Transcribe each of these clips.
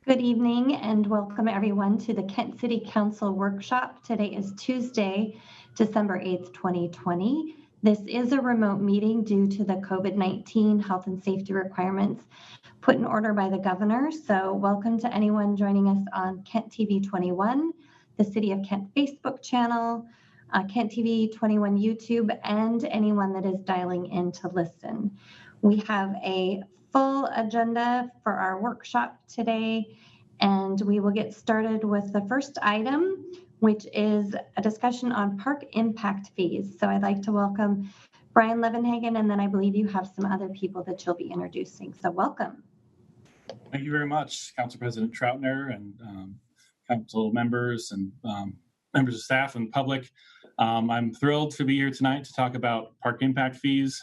Good evening and welcome everyone to the Kent City Council workshop. Today is Tuesday, December 8th, 2020. This is a remote meeting due to the COVID-19 health and safety requirements put in order by the governor. So welcome to anyone joining us on Kent TV 21, the City of Kent Facebook channel, Kent TV 21 YouTube, and anyone that is dialing in to listen. We have a full agenda for our workshop today, and we will get started with the first item, which is a discussion on park impact fees. So I'd like to welcome Brian Levenhagen, and then I believe you have some other people that you'll be introducing. So welcome. Thank you very much, Council President Troutner and council members and members of staff and public. I'm thrilled to be here tonight to talk about park impact fees.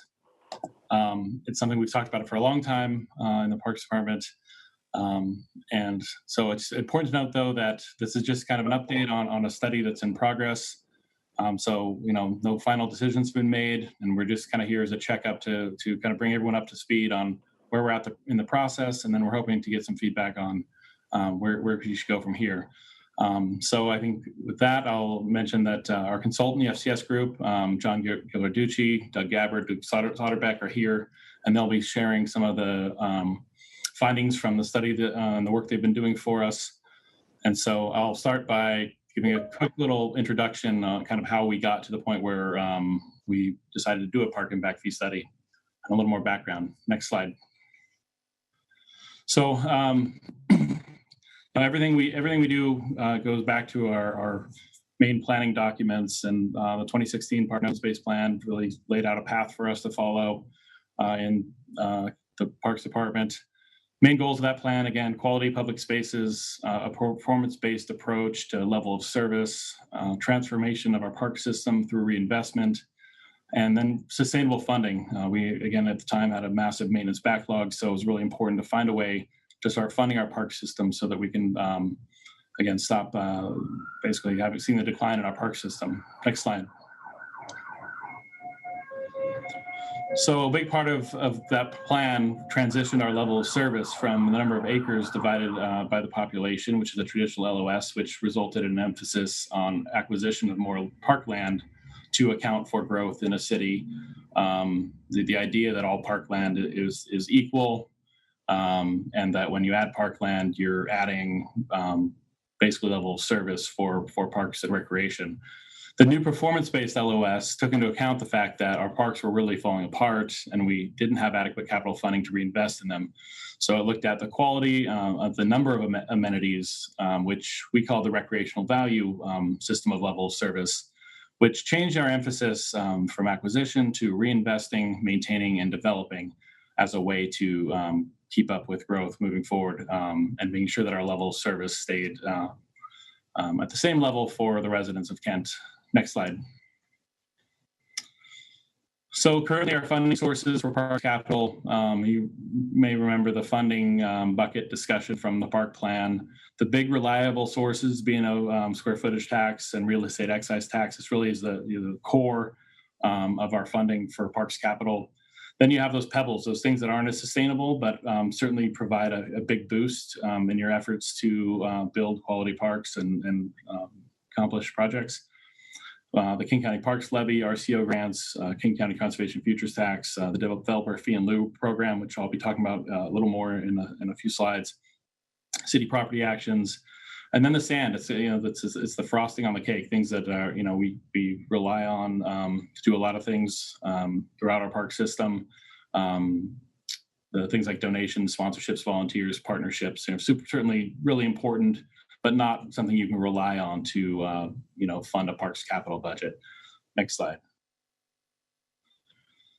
It's something we've talked about for a long time in the Parks Department. And so it's important to note, though, that this is just kind of an update on a study that's in progress. So, no final decisions have been made, and we're just kind of here as a checkup to kind of bring everyone up to speed on where we're at in the process, and then we're hoping to get some feedback on where we should go from here. So I think with that, I'll mention that our consultant, the FCS group, John Ghilarducci, Doug Gabbard, Doug Soderbeck are here, and they'll be sharing some of the findings from the study and the work they've been doing for us. And so I'll start by giving a quick little introduction on kind of how we got to the point where we decided to do a park impact fee study and a little more background. Next slide. So everything we do goes back to our main planning documents, and the 2016 Park and Open Space Plan really laid out a path for us to follow in the Parks Department. Main goals of that plan, again, quality public spaces, a performance-based approach to level of service, transformation of our park system through reinvestment, and then sustainable funding. We, again, at the time had a massive maintenance backlog, so it was really important to find a way to start funding our park system so that we can, again, stop basically having seen the decline in our park system. Next slide. So a big part of that plan transitioned our level of service from the number of acres divided by the population, which is a traditional LOS, which resulted in an emphasis on acquisition of more parkland to account for growth in a city. The idea that all parkland is equal, and that when you add parkland, you're adding basically level of service for parks and recreation. The new performance-based LOS took into account the fact that our parks were really falling apart and we didn't have adequate capital funding to reinvest in them. So it looked at the quality of the number of amenities, which we call the recreational value system of level of service, which changed our emphasis from acquisition to reinvesting, maintaining, and developing as a way to keep up with growth moving forward, and making sure that our level of service stayed at the same level for the residents of Kent. Next slide. So currently our funding sources for park capital, you may remember the funding bucket discussion from the park plan. The big reliable sources being a square footage tax and real estate excise tax. This really is the core of our funding for parks capital. Then you have those pebbles, those things that aren't as sustainable, but certainly provide a big boost in your efforts to build quality parks and accomplish projects. The King County Parks Levee, RCO grants, King County Conservation Futures Tax, the Developer Fee in Lieu program, which I'll be talking about a little more in a few slides, city property actions, and then the sand. It's it's the frosting on the cake. Things that we rely on to do a lot of things throughout our park system. The things like donations, sponsorships, volunteers, partnerships, certainly really important, but not something you can rely on to fund a parks capital budget. Next slide.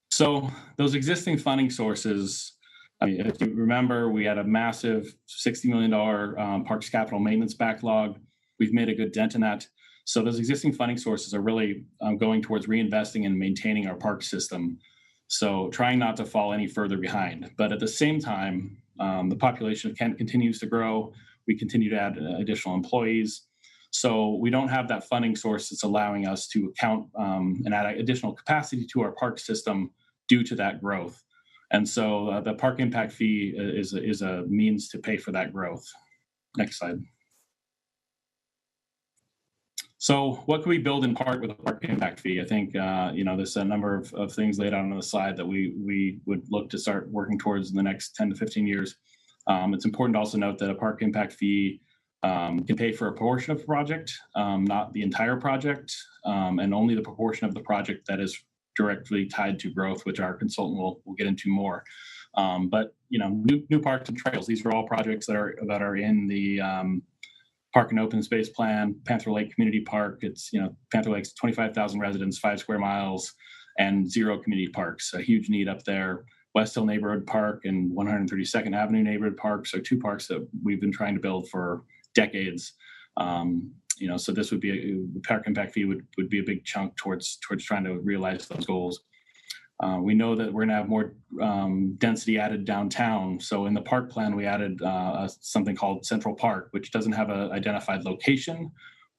So those existing funding sources, if you remember, we had a massive $60 million parks capital maintenance backlog. We've made a good dent in that. So those existing funding sources are really going towards reinvesting and maintaining our park system. So trying not to fall any further behind. But at the same time, the population of Kent continues to grow. We continue to add additional employees. So we don't have that funding source that's allowing us to account and add additional capacity to our park system due to that growth. And so the park impact fee is a means to pay for that growth. Next slide. So what can we build in part with a park impact fee? I think, there's a number of things laid out on the slide that we would look to start working towards in the next 10 to 15 years. It's important to also note that a park impact fee can pay for a portion of the project, not the entire project, and only the proportion of the project that is directly tied to growth, which our consultant will get into more. But new parks and trails, these are all projects that are in the Park and Open Space Plan. Panther Lake Community Park, it's Panther Lake's 25,000 residents, 5 square miles, and 0 community parks. A huge need up there. West Hill Neighborhood Park and 132nd Avenue Neighborhood Park. So 2 parks that we've been trying to build for decades. So this would be the park impact fee would be a big chunk towards trying to realize those goals. We know that we're going to have more density added downtown. So in the park plan, we added something called Central Park, which doesn't have an identified location,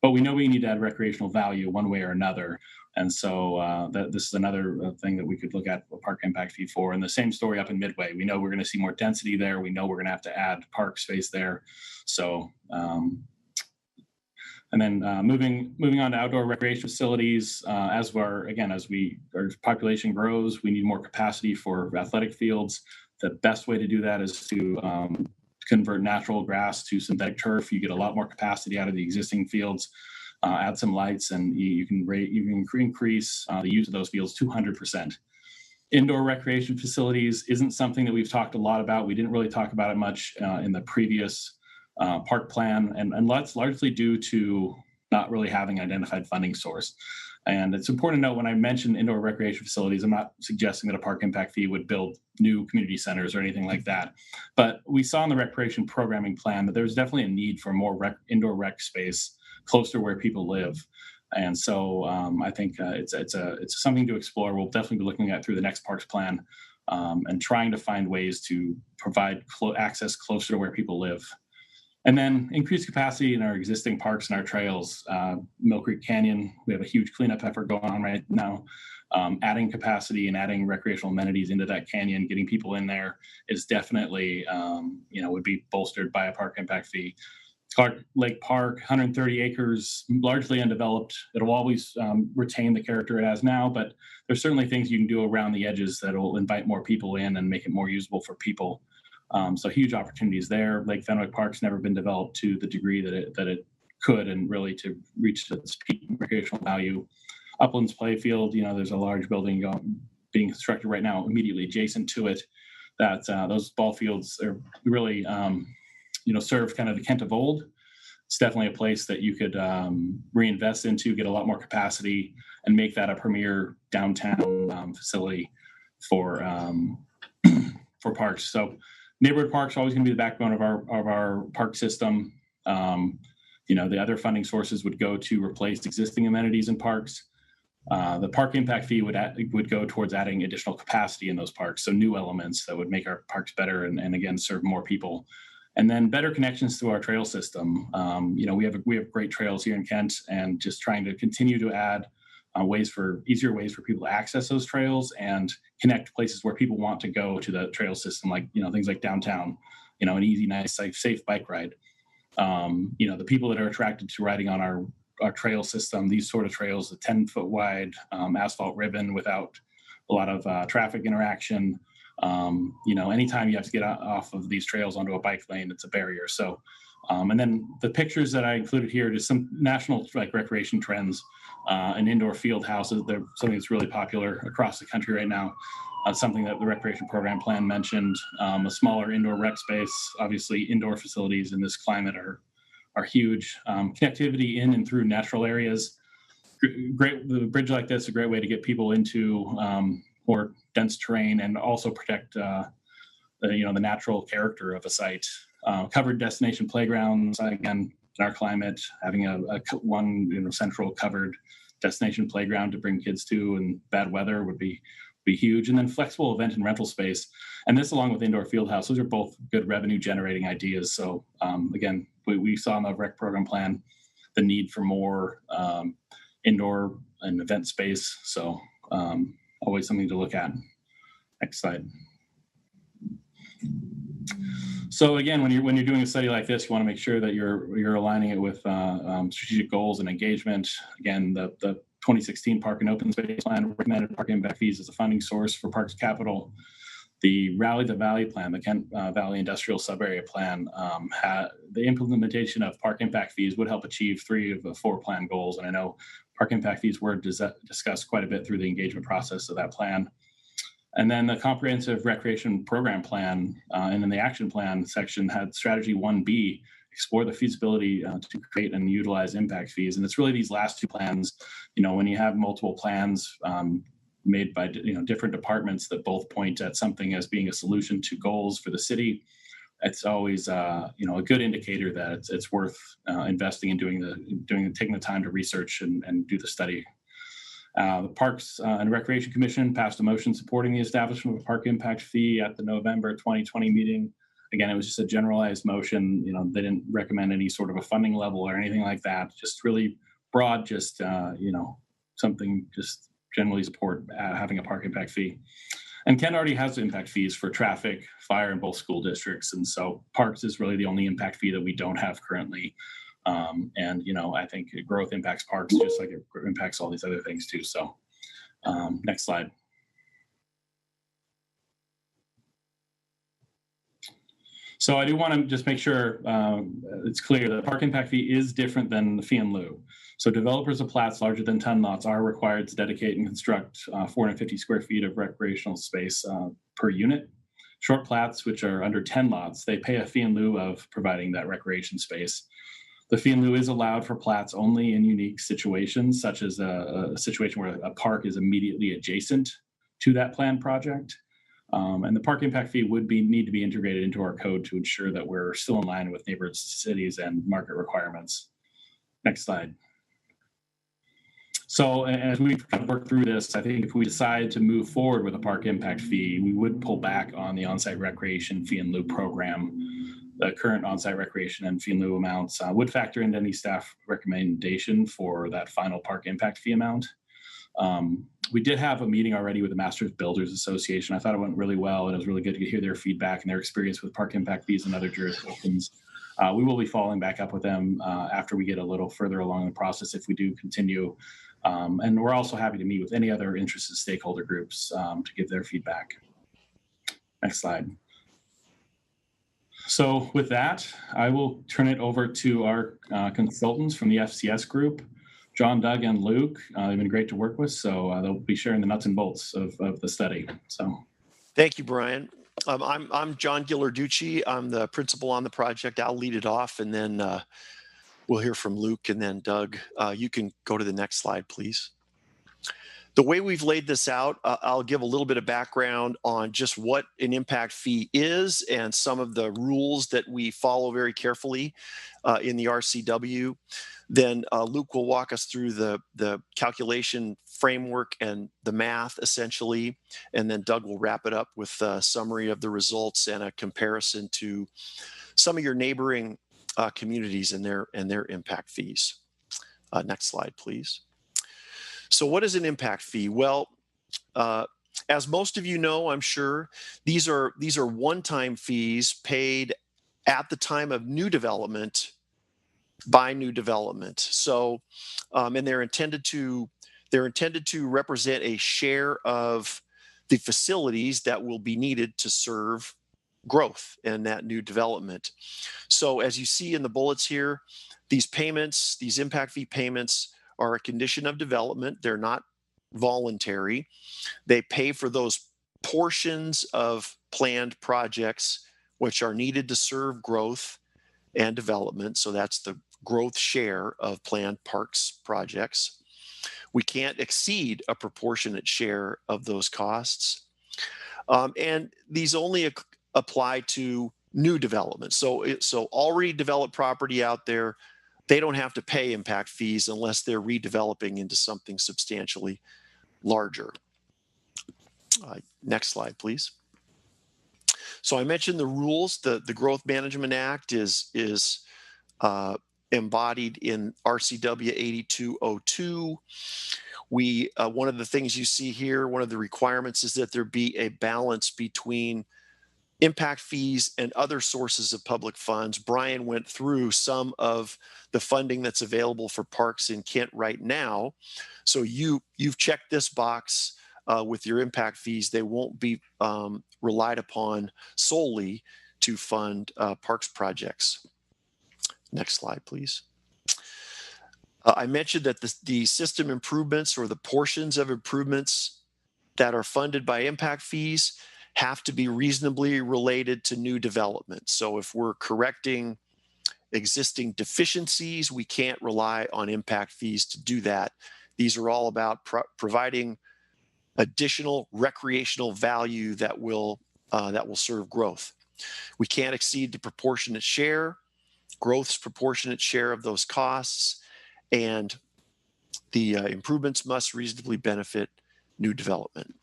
but we know we need to add recreational value one way or another. And so this is another thing that we could look at a park impact fee for. And the same story up in Midway. We know we're going to see more density there. We know we're going to have to add park space there. So and then moving on to outdoor recreation facilities, as our population grows, we need more capacity for athletic fields. The best way to do that is to convert natural grass to synthetic turf. You get a lot more capacity out of the existing fields. Add some lights, and you can increase the use of those fields 200%. Indoor recreation facilities isn't something that we've talked a lot about. We didn't really talk about it much in the previous park plan, and that's largely due to not really having an identified funding source. And it's important to note when I mention indoor recreation facilities, I'm not suggesting that a park impact fee would build new community centers or anything like that. But we saw in the recreation programming plan that there's definitely a need for more indoor rec space closer to where people live. And so I think it's something to explore. We'll definitely be looking at through the next parks plan and trying to find ways to provide access closer to where people live. And then increase capacity in our existing parks and our trails. Mill Creek Canyon, we have a huge cleanup effort going on right now. Adding capacity and adding recreational amenities into that canyon, getting people in there is definitely, would be bolstered by a park impact fee. Clark Lake Park, 130 acres, largely undeveloped. It'll always retain the character it has now, but there's certainly things you can do around the edges that will invite more people in and make it more usable for people. So huge opportunities there. Lake Fenwick Park's never been developed to the degree that it could, and really to reach its peak recreational value. Uplands Playfield, there's a large building being constructed right now immediately adjacent to it. That those ball fields are really serve kind of the Kent of old. It's definitely a place that you could reinvest into, get a lot more capacity, and make that a premier downtown facility for parks. So neighborhood parks are always going to be the backbone of our park system. The other funding sources would go to replace existing amenities in parks. The park impact fee would go towards adding additional capacity in those parks, so new elements that would make our parks better and again serve more people. And then better connections to our trail system. We have great trails here in Kent, and just trying to continue to add easier ways for people to access those trails and connect places where people want to go to the trail system, like things like downtown, an easy, nice, safe bike ride. The people that are attracted to riding on our trail system, these sort of trails, the 10-foot wide asphalt ribbon without a lot of traffic interaction. Anytime you have to get off of these trails onto a bike lane, it's a barrier. So, and then the pictures that I included here, just some national recreation trends and indoor field houses. They're something that's really popular across the country right now. Something that the recreation program plan mentioned, a smaller indoor rec space. Obviously, indoor facilities in this climate are huge. Connectivity in and through natural areas. Great, the bridge like this, a great way to get people into more dense terrain and also protect the natural character of a site. Covered destination playgrounds, again, in our climate, having one central covered destination playground to bring kids to in bad weather would be huge. And then flexible event and rental space. And this, along with indoor field house, those are both good revenue generating ideas. So again, we saw in the rec program plan the need for more indoor and event space. So always something to look at. Next slide. So again, when you're doing a study like this, you want to make sure that you're aligning it with strategic goals and engagement. Again, the 2016 Park and Open Space Plan recommended park impact fees as a funding source for Parks Capital. The Rally the Valley Plan, the Kent Valley Industrial Subarea Plan, the implementation of park impact fees would help achieve 3 of the 4 plan goals. And I know park impact fees were discussed quite a bit through the engagement process of that plan. And then the comprehensive recreation program plan and then the action plan section had strategy 1B, explore the feasibility to create and utilize impact fees. And it's really these last 2 plans, when you have multiple plans made by different departments that both point at something as being a solution to goals for the city, it's always a good indicator that it's worth investing in taking the time to research and do the study. The Parks and Recreation Commission passed a motion supporting the establishment of a park impact fee at the November 2020 meeting. Again, it was just a generalized motion. They didn't recommend any sort of a funding level or anything like that. Just really broad, just something just generally support having a park impact fee. And Kent already has impact fees for traffic, fire in both school districts. And so parks is really the only impact fee that we don't have currently. I think growth impacts parks just like it impacts all these other things too. So next slide. So I do want to just make sure it's clear that park impact fee is different than the fee in lieu. So developers of plats larger than 10 lots are required to dedicate and construct 450 square feet of recreational space per unit. Short plats, which are under 10 lots, they pay a fee in lieu of providing that recreation space. The fee in lieu is allowed for plats only in unique situations, such as a situation where a park is immediately adjacent to that planned project. And the park impact fee would need to be integrated into our code to ensure that we're still in line with neighboring cities and market requirements. Next slide. So as we work through this, I think if we decide to move forward with a park impact fee, we would pull back on the on-site recreation fee in lieu program. The current on-site recreation and fee in lieu amounts would factor into any staff recommendation for that final park impact fee amount. We did have a meeting already with the Masters Builders Association. I thought it went really well, and it was really good to hear their feedback and their experience with park impact fees in other jurisdictions. We will be following back up with them after we get a little further along the process if we do continue. And we're also happy to meet with any other interested stakeholder groups to give their feedback. Next slide. So with that, I will turn it over to our consultants from the FCS group, John, Doug, and Luke. They've been great to work with, so they'll be sharing the nuts and bolts of the study. So, thank you, Brian. I'm John Ghilarducci. I'm the principal on the project. I'll lead it off, and then we'll hear from Luke and then Doug. You can go to the next slide, please. The way we've laid this out, I'll give a little bit of background on just what an impact fee is and some of the rules that we follow very carefully in the RCW. Then Luke will walk us through the calculation framework and the math, essentially. And then Doug will wrap it up with a summary of the results and a comparison to some of your neighboring communities and their impact fees. Next slide, please. So what is an impact fee? Well, as most of you know, I'm sure, these are one-time fees paid at the time of new development by new development. So, and they're intended to represent a share of the facilities that will be needed to serve growth in that new development. So as you see in the bullets here, these payments, these impact fee payments, are a condition of development. They're not voluntary. They pay for those portions of planned projects which are needed to serve growth and development. So that's the growth share of planned parks projects. We can't exceed a proportionate share of those costs. And these only apply to new development. So already developed property out there, they don't have to pay impact fees unless they're redeveloping into something substantially larger. Next slide, please. So I mentioned the rules. The Growth Management Act is embodied in RCW 8202. One of the things you see here, one of the requirements is that there be a balance between impact fees and other sources of public funds. Brian went through some of the funding that's available for parks in Kent right now. So you've checked this box with your impact fees. They won't be relied upon solely to fund parks projects. Next slide, please. I mentioned that the system improvements or the portions of improvements that are funded by impact fees have to be reasonably related to new development. So if we're correcting existing deficiencies, we can't rely on impact fees to do that. These are all about providing additional recreational value that will serve growth. We can't exceed the proportionate share, growth's proportionate share of those costs, and the improvements must reasonably benefit new development.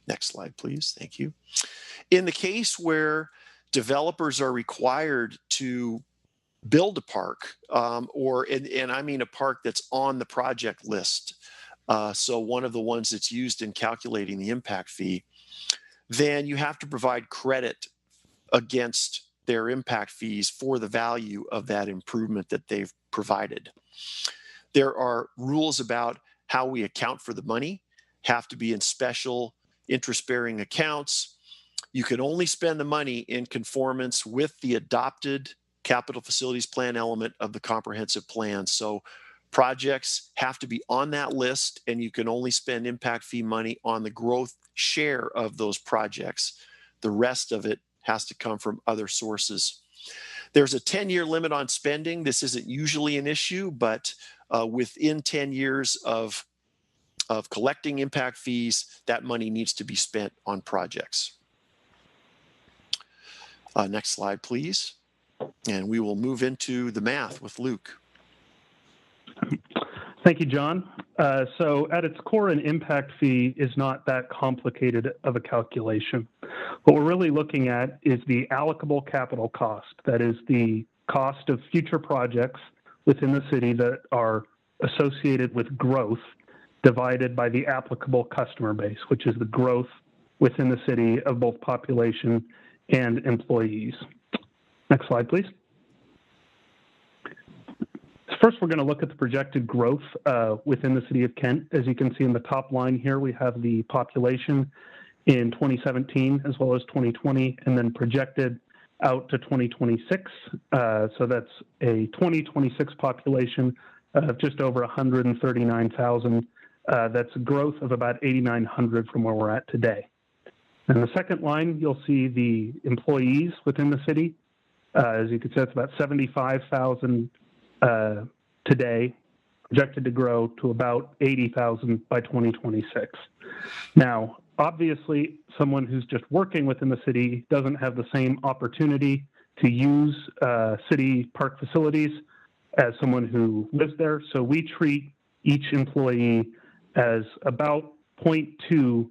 Next slide, please. Thank you. In the case where developers are required to build a park, and I mean a park that's on the project list, so one of the ones that's used in calculating the impact fee, then you have to provide credit against their impact fees for the value of that improvement that they've provided. There are rules about how we account for the money, have to be in special interest-bearing accounts. You can only spend the money in conformance with the adopted capital facilities plan element of the comprehensive plan. So projects have to be on that list, and you can only spend impact fee money on the growth share of those projects. The rest of it has to come from other sources. There's a 10-year limit on spending. This isn't usually an issue, but within 10 years of collecting impact fees, that money needs to be spent on projects. Next slide, please. And we will move into the math with Luke. Thank you, John. So at its core, an impact fee is not that complicated of a calculation. What we're really looking at is the allocable capital cost. That is the cost of future projects within the city that are associated with growth divided by the applicable customer base, which is the growth within the city of both population and employees. Next slide, please. First, we're going to look at the projected growth within the city of Kent. As you can see in the top line here, we have the population in 2017 as well as 2020, and then projected out to 2026. So that's a 2026 population of just over 139,000. That's a growth of about 8,900 from where we're at today. And the second line, you'll see the employees within the city. As you can see, it's about 75,000 today, projected to grow to about 80,000 by 2026. Now, obviously, someone who's just working within the city doesn't have the same opportunity to use city park facilities as someone who lives there. So we treat each employee as about 0.2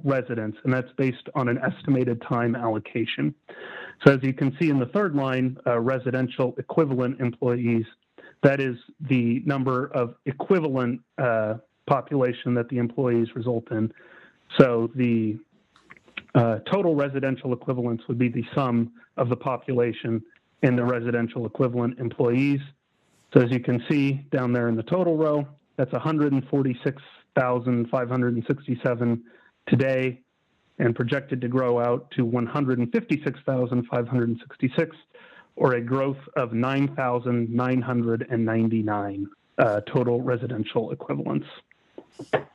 residents, and that's based on an estimated time allocation. So as you can see in the third line, residential equivalent employees, that is the number of equivalent population that the employees result in. So the total residential equivalents would be the sum of the population and the residential equivalent employees. So as you can see down there in the total row, that's 146,567 today, and projected to grow out to 156,566, or a growth of 9,999 total residential equivalents. Okay.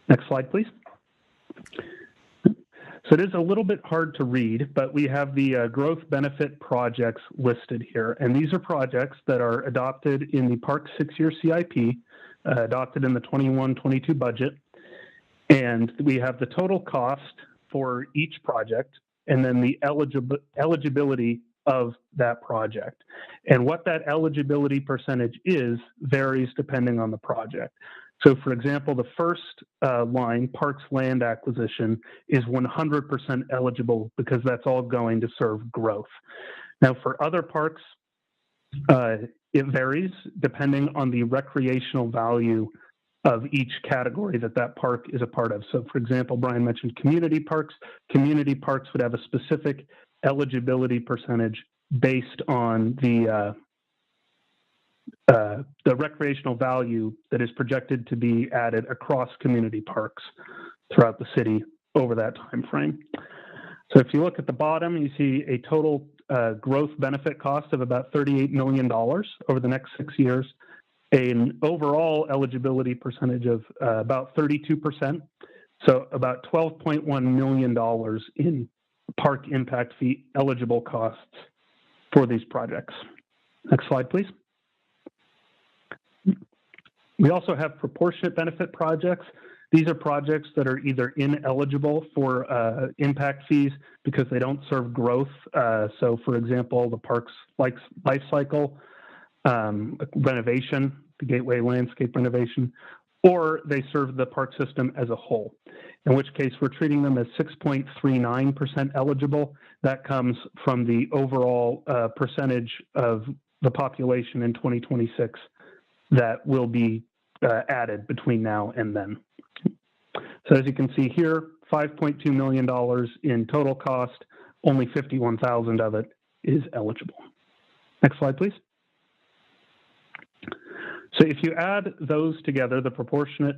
Next slide, please. So it is a little bit hard to read, but we have the growth benefit projects listed here. And these are projects that are adopted in the Park 6-year CIP, adopted in the 21-22 budget. And we have the total cost for each project and then the eligibility of that project. And what that eligibility percentage is varies depending on the project. So for example, the first line, Parks Land Acquisition, is 100% eligible because that's all going to serve growth. Now for other parks, it varies depending on the recreational value of each category that park is a part of. So for example, Brian mentioned community parks. Community parks would have a specific eligibility percentage based on the recreational value that is projected to be added across community parks throughout the city over that time frame. So if you look at the bottom, you see a total growth benefit cost of about $38 million over the next 6 years, an overall eligibility percentage of about 32%, so about $12.1 million in park impact fee eligible costs for these projects. Next slide, please. We also have proportionate benefit projects. These are projects that are either ineligible for impact fees because they don't serve growth. So for example, the park's life cycle renovation, the gateway landscape renovation, or they serve the park system as a whole, in which case we're treating them as 6.39% eligible. That comes from the overall percentage of the population in 2026 that will be added between now and then. So as you can see here, $5.2 million in total cost, only $51,000 of it is eligible. Next slide, please. So if you add those together, the proportional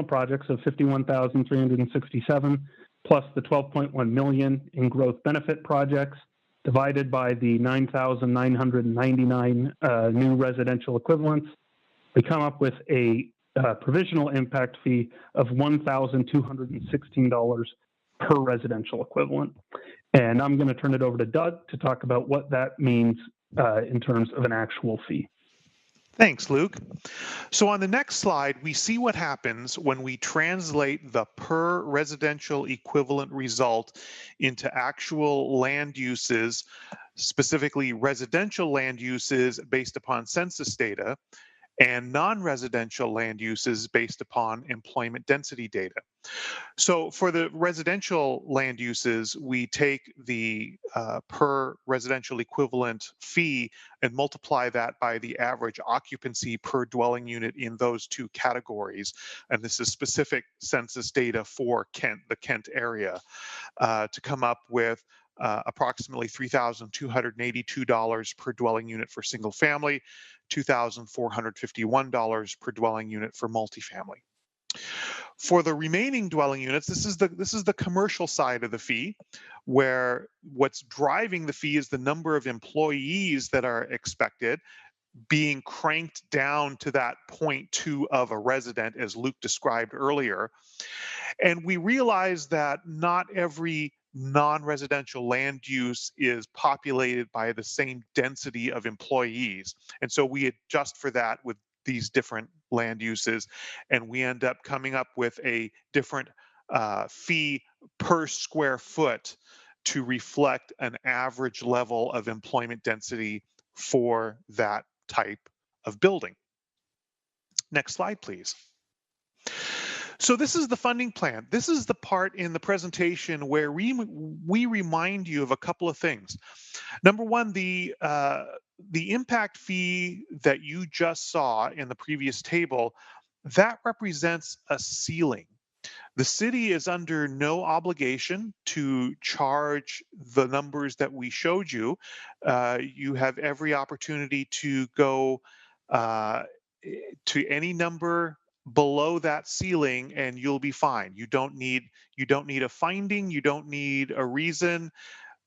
projects of 51,367 plus the 12.1 million in growth benefit projects divided by the 9,999 new residential equivalents, we come up with a provisional impact fee of $1,216 per residential equivalent. And I'm going to turn it over to Doug to talk about what that means in terms of an actual fee. Thanks, Luke. So on the next slide, we see what happens when we translate the per residential equivalent result into actual land uses, specifically residential land uses based upon census data, and non-residential land uses based upon employment density data. So for the residential land uses, we take the per residential equivalent fee and multiply that by the average occupancy per dwelling unit in those two categories. And this is specific census data for Kent, the Kent area, to come up with approximately $3,282 per dwelling unit for single family, $2,451 per dwelling unit for multifamily. For the remaining dwelling units, this is the commercial side of the fee, where what's driving the fee is the number of employees that are expected, being cranked down to that 0.2 of a resident, as Luke described earlier. And we realize that not every non-residential land use is populated by the same density of employees. And so we adjust for that with these different land uses, and we end up coming up with a different fee per square foot to reflect an average level of employment density for that type of building. Next slide, please. So this is the funding plan. This is the part in the presentation where we remind you of a couple of things. Number one, the impact fee that you just saw in the previous table, that represents a ceiling. The city is under no obligation to charge the numbers that we showed you. You have every opportunity to go to any number below that ceiling and you'll be fine. You don't need a finding, you don't need a reason.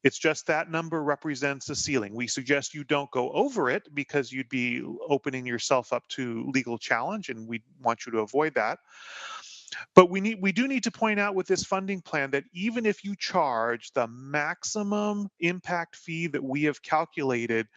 It's just that number represents a ceiling. We suggest you don't go over it because you'd be opening yourself up to legal challenge, and we want you to avoid that. But we do need to point out with this funding plan that even if you charge the maximum impact fee that we have calculated,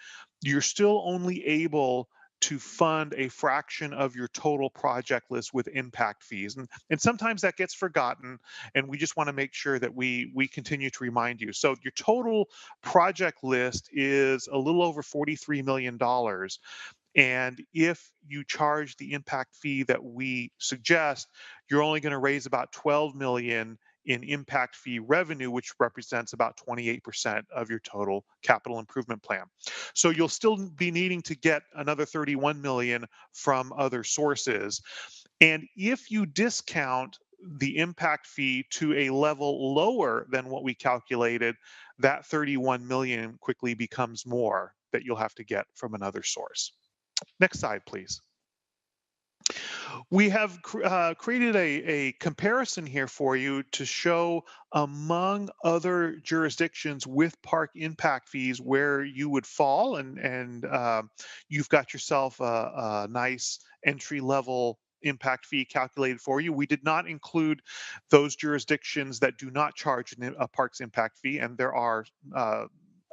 you're still only able to fund a fraction of your total project list with impact fees. And sometimes that gets forgotten, and we just want to make sure that we continue to remind you. So your total project list is a little over $43 million. And if you charge the impact fee that we suggest, you're only going to raise about $12 million in impact fee revenue, which represents about 28% of your total capital improvement plan. So you'll still be needing to get another $31 million from other sources. And if you discount the impact fee to a level lower than what we calculated, that 31 million quickly becomes more that you'll have to get from another source. Next slide, please. We have created a comparison here for you to show, among other jurisdictions with park impact fees, where you would fall, and you've got yourself a nice entry level impact fee calculated for you. We did not include those jurisdictions that do not charge a parks impact fee, and there are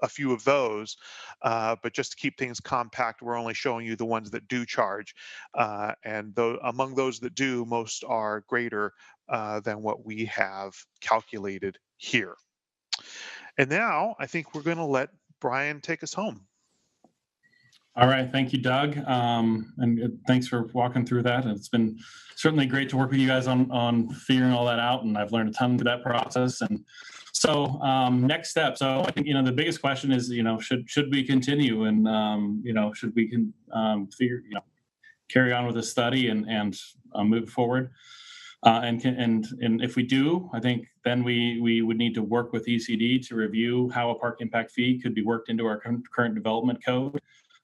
a few of those, but just to keep things compact, we're only showing you the ones that do charge. And among those that do, most are greater than what we have calculated here. And now I think we're going to let Brian take us home. All right. Thank you, Doug. And thanks for walking through that. It's been certainly great to work with you guys on figuring all that out. And I've learned a ton through that process. And so next step. So I think, the biggest question is, should we continue, and, should we carry on with the study and move forward? And if we do, I think then we would need to work with ECD to review how a park impact fee could be worked into our current development code.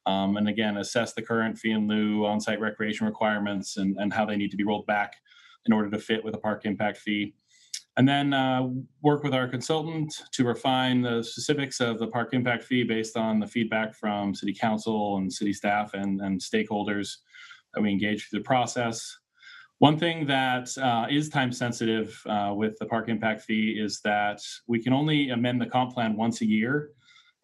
And again, assess the current fee in lieu on-site recreation requirements and how they need to be rolled back in order to fit with a park impact fee. And then work with our consultant to refine the specifics of the park impact fee based on the feedback from City Council and city staff and stakeholders that we engage through the process. One thing that is time sensitive with the park impact fee is that we can only amend the comp plan once a year,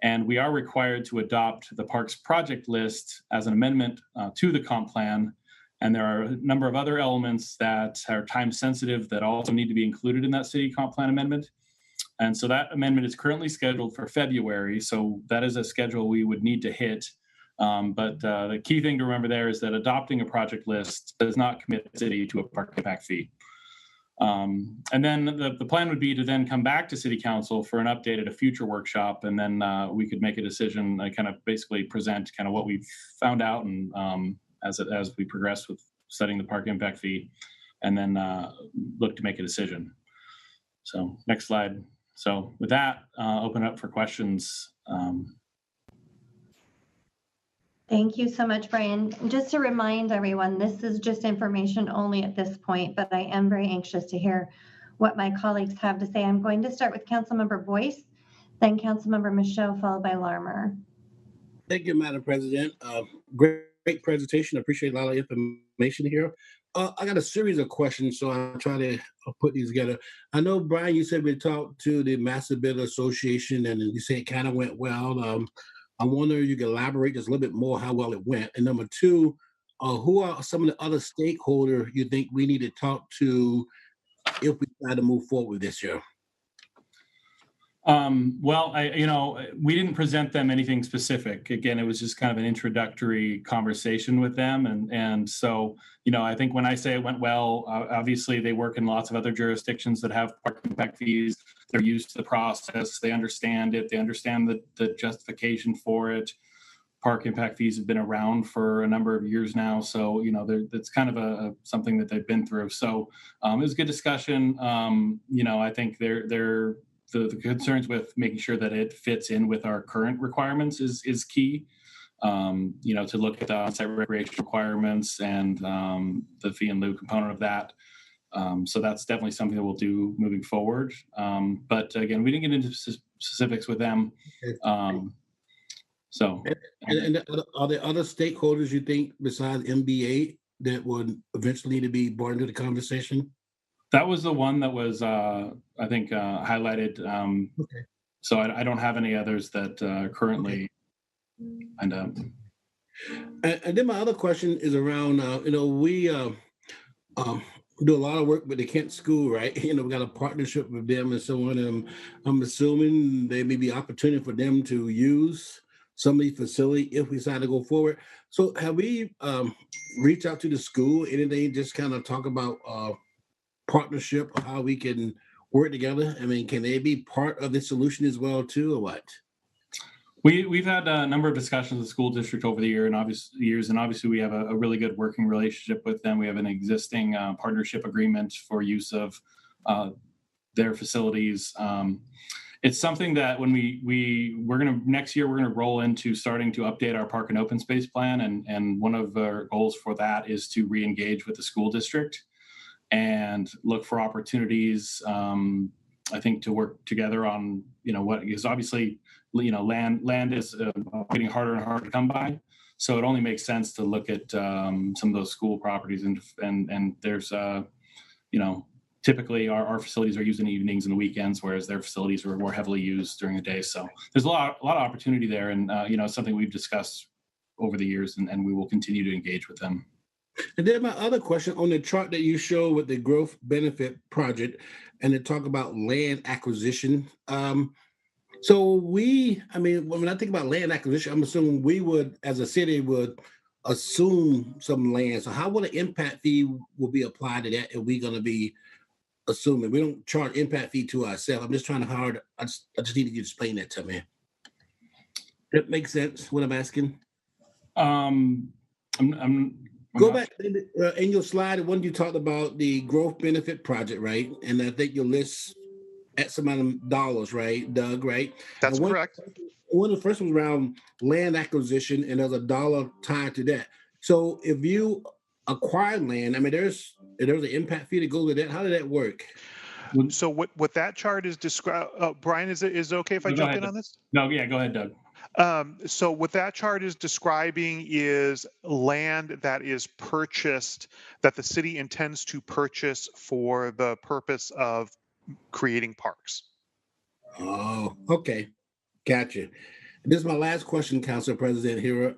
and we are required to adopt the parks project list as an amendment to the comp plan. And there are a number of other elements that are time sensitive that also need to be included in that city comp plan amendment. And so that amendment is currently scheduled for February. So that is a schedule we would need to hit. But the key thing to remember there is that adopting a project list does not commit the city to a park impact fee. And then the plan would be to then come back to City Council for an update at a future workshop, and then we could make a decision, kind of basically present kind of what we've found out, and as we progress with setting the park impact fee, and then look to make a decision. So next slide. So with that, open up for questions. Thank you so much, Brian. Just to remind everyone, this is just information only at this point, but I am very anxious to hear what my colleagues have to say. I'm going to start with Councilmember Boyce, then Councilmember Michaud, followed by Larmer. Thank you, Madam President. Great presentation. I appreciate a lot of information here. I got a series of questions, so I'll try to put these together. I know, Brian, you said we talked to the Master Builder Association, and you say it kind of went well. I wonder if you can elaborate just a little bit more how well it went. And number two, who are some of the other stakeholders you think we need to talk to if we try to move forward this year? Well, we didn't present them anything specific. Again, it was just kind of an introductory conversation with them. And so, I think when I say it went well, obviously they work in lots of other jurisdictions that have park impact fees. They're used to the process. They understand it. They understand the justification for it. Park impact fees have been around for a number of years now. So, that's kind of something that they've been through. So it was a good discussion. I think the concerns with making sure that it fits in with our current requirements is key. To look at the on-site recreation requirements and the fee in lieu component of that. So that's definitely something that we'll do moving forward. But again, we didn't get into specifics with them. And are there other stakeholders you think besides MBA that would eventually need to be brought into the conversation? That was the one that was, I think, highlighted. Okay. So I don't have any others that currently lined up. And then my other question is around, we do a lot of work with the Kent School, right? We got a partnership with them and so on. And I'm assuming there may be opportunity for them to use some of the facility if we decide to go forward. So have we reached out to the school? Anything, just kind of talk about partnership, or how we can work together? I mean, can they be part of the solution as well too, or what? We've had a number of discussions with the school district over the years, and obviously we have a really good working relationship with them. We have an existing partnership agreement for use of their facilities. It's something that when we're going to next year, we're going to roll into starting to update our park and open space plan. And one of our goals for that is to re-engage with the school district and look for opportunities, I think, to work together on, what is obviously, land is getting harder and harder to come by. So it only makes sense to look at some of those school properties and there's, typically our facilities are used in the evenings and the weekends, whereas their facilities are more heavily used during the day. So there's a lot of opportunity there. And, something we've discussed over the years and we will continue to engage with them. And then my other question on the chart that you show with the growth benefit project and they talk about land acquisition. So when I think about land acquisition, I'm assuming we would, as a city, would assume some land. So how will the impact fee will be applied to that? Are we going to be assuming we don't charge impact fee to ourselves? I'm just trying to I just need you to explain that to me. That makes sense. What I'm asking. Go back in your slide. When you talked about the growth benefit project, right? And I think your list X amount of dollars, right, Doug? Right. That's correct. One of the first ones around land acquisition, and there's $1 tied to that. So if you acquire land, there's an impact fee to go with that. How did that work? So what that chart is describe, Brian, is it okay if I jump in on this? No, yeah, go ahead, Doug. So what that chart is describing is land that is purchased, that the city intends to purchase for the purpose of creating parks. Oh, okay. Gotcha. This is my last question, Council President here.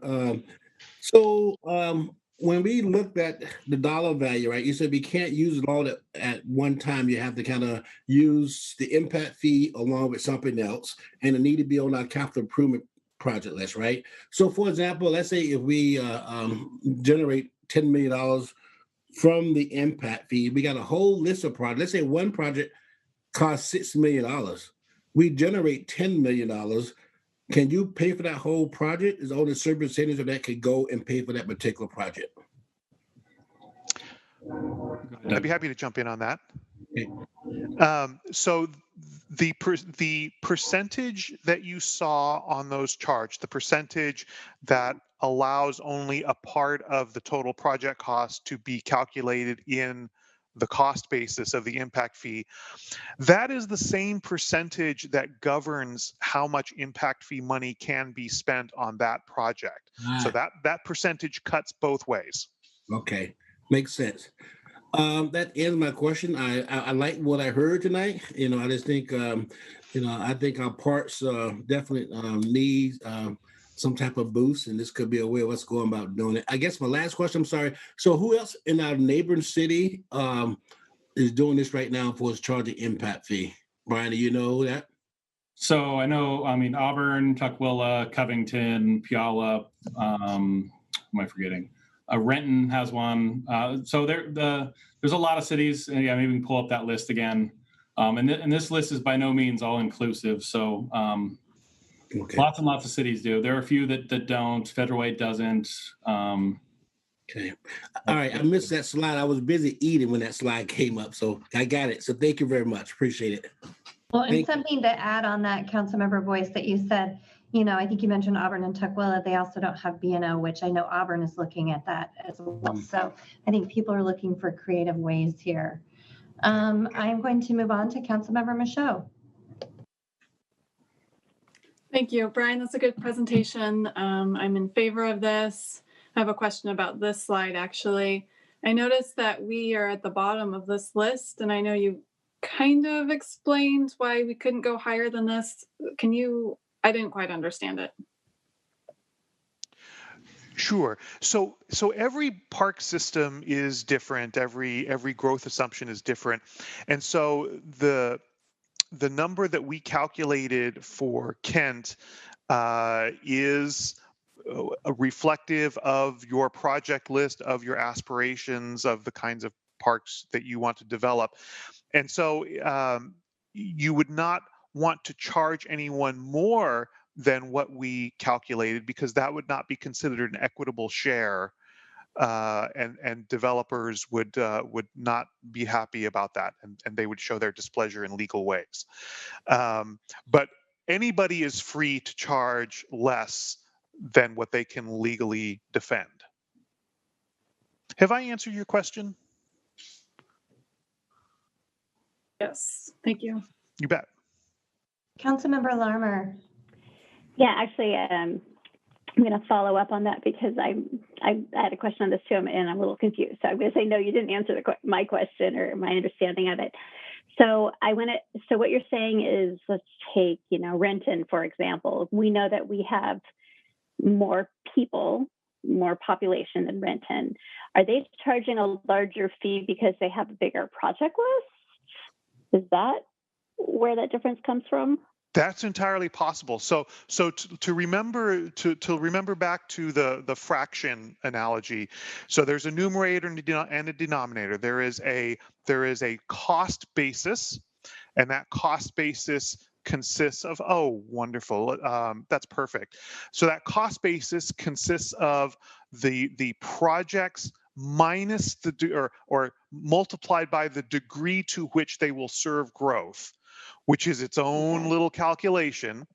When we looked at the dollar value, right, you said we can't use it all at one time. You have to kind of use the impact fee along with something else, and it need to be on our capital improvement project list, right? So, for example, let's say if we generate $10 million from the impact fee, we got a whole list of projects. Let's say one project costs $6 million. We generate $10 million. Can you pay for that whole project? Is only a certain percentage of that could go and pay for that particular project? I'd be happy to jump in on that. Okay. So the percentage that you saw on those charts, the percentage that allows only a part of the total project cost to be calculated in the cost basis of the impact fee, that is the same percentage that governs how much impact fee money can be spent on that project. So that percentage cuts both ways. Okay, makes sense. That ends my question. I like what I heard tonight. I just think, I think our parks definitely need some type of boost, and this could be a way of us going about doing it. I guess my last question, I'm sorry. So who else in our neighboring city is doing this right now for its charging impact fee? Brian, do you know that? So I know, Auburn, Tukwila, Covington, Puyallup, who am I forgetting? Renton has one. So there's a lot of cities. And yeah, maybe we can pull up that list again. And this list is by no means all inclusive. So Okay. Lots and lots of cities do. There are a few that don't. Federal Way doesn't. Okay. All right. I missed that slide. I was busy eating when that slide came up. So I got it. So thank you very much. Appreciate it. Well, and something to add on that, Councilmember Boyce, that you said, I think you mentioned Auburn and Tukwila. They also don't have B&O, which I know Auburn is looking at that as well. So I think people are looking for creative ways here. I'm going to move on to Councilmember Michaud. Thank you, Brian. That's a good presentation. I'm in favor of this. I have a question about this slide, actually. I noticed that we are at the bottom of this list, and I know you kind of explained why we couldn't go higher than this. I didn't quite understand it. Sure. So every park system is different. Every growth assumption is different. And so the number that we calculated for Kent is reflective of your project list, of your aspirations, of the kinds of parks that you want to develop. And so you would not want to charge anyone more than what we calculated, because that would not be considered an equitable share, and developers would not be happy about that, and they would show their displeasure in legal ways. But anybody is free to charge less than what they can legally defend. Have I answered your question? Yes, thank you. You bet. Councilmember Larmer. Yeah, actually, I'm going to follow up on that because I had a question on this too, and I'm a little confused. So I'm going to say, no, you didn't answer my question or my understanding of it. So so what you're saying is, let's take, Renton, for example. We know that we have more people, more population than Renton. Are they charging a larger fee because they have a bigger project list? Is that where that difference comes from? That's entirely possible. So to remember back to the fraction analogy. So there's a numerator and a denominator. There is a cost basis, and that cost basis consists of, oh, wonderful, that's perfect. So that cost basis consists of the projects minus or multiplied by the degree to which they will serve growth, which is its own little calculation.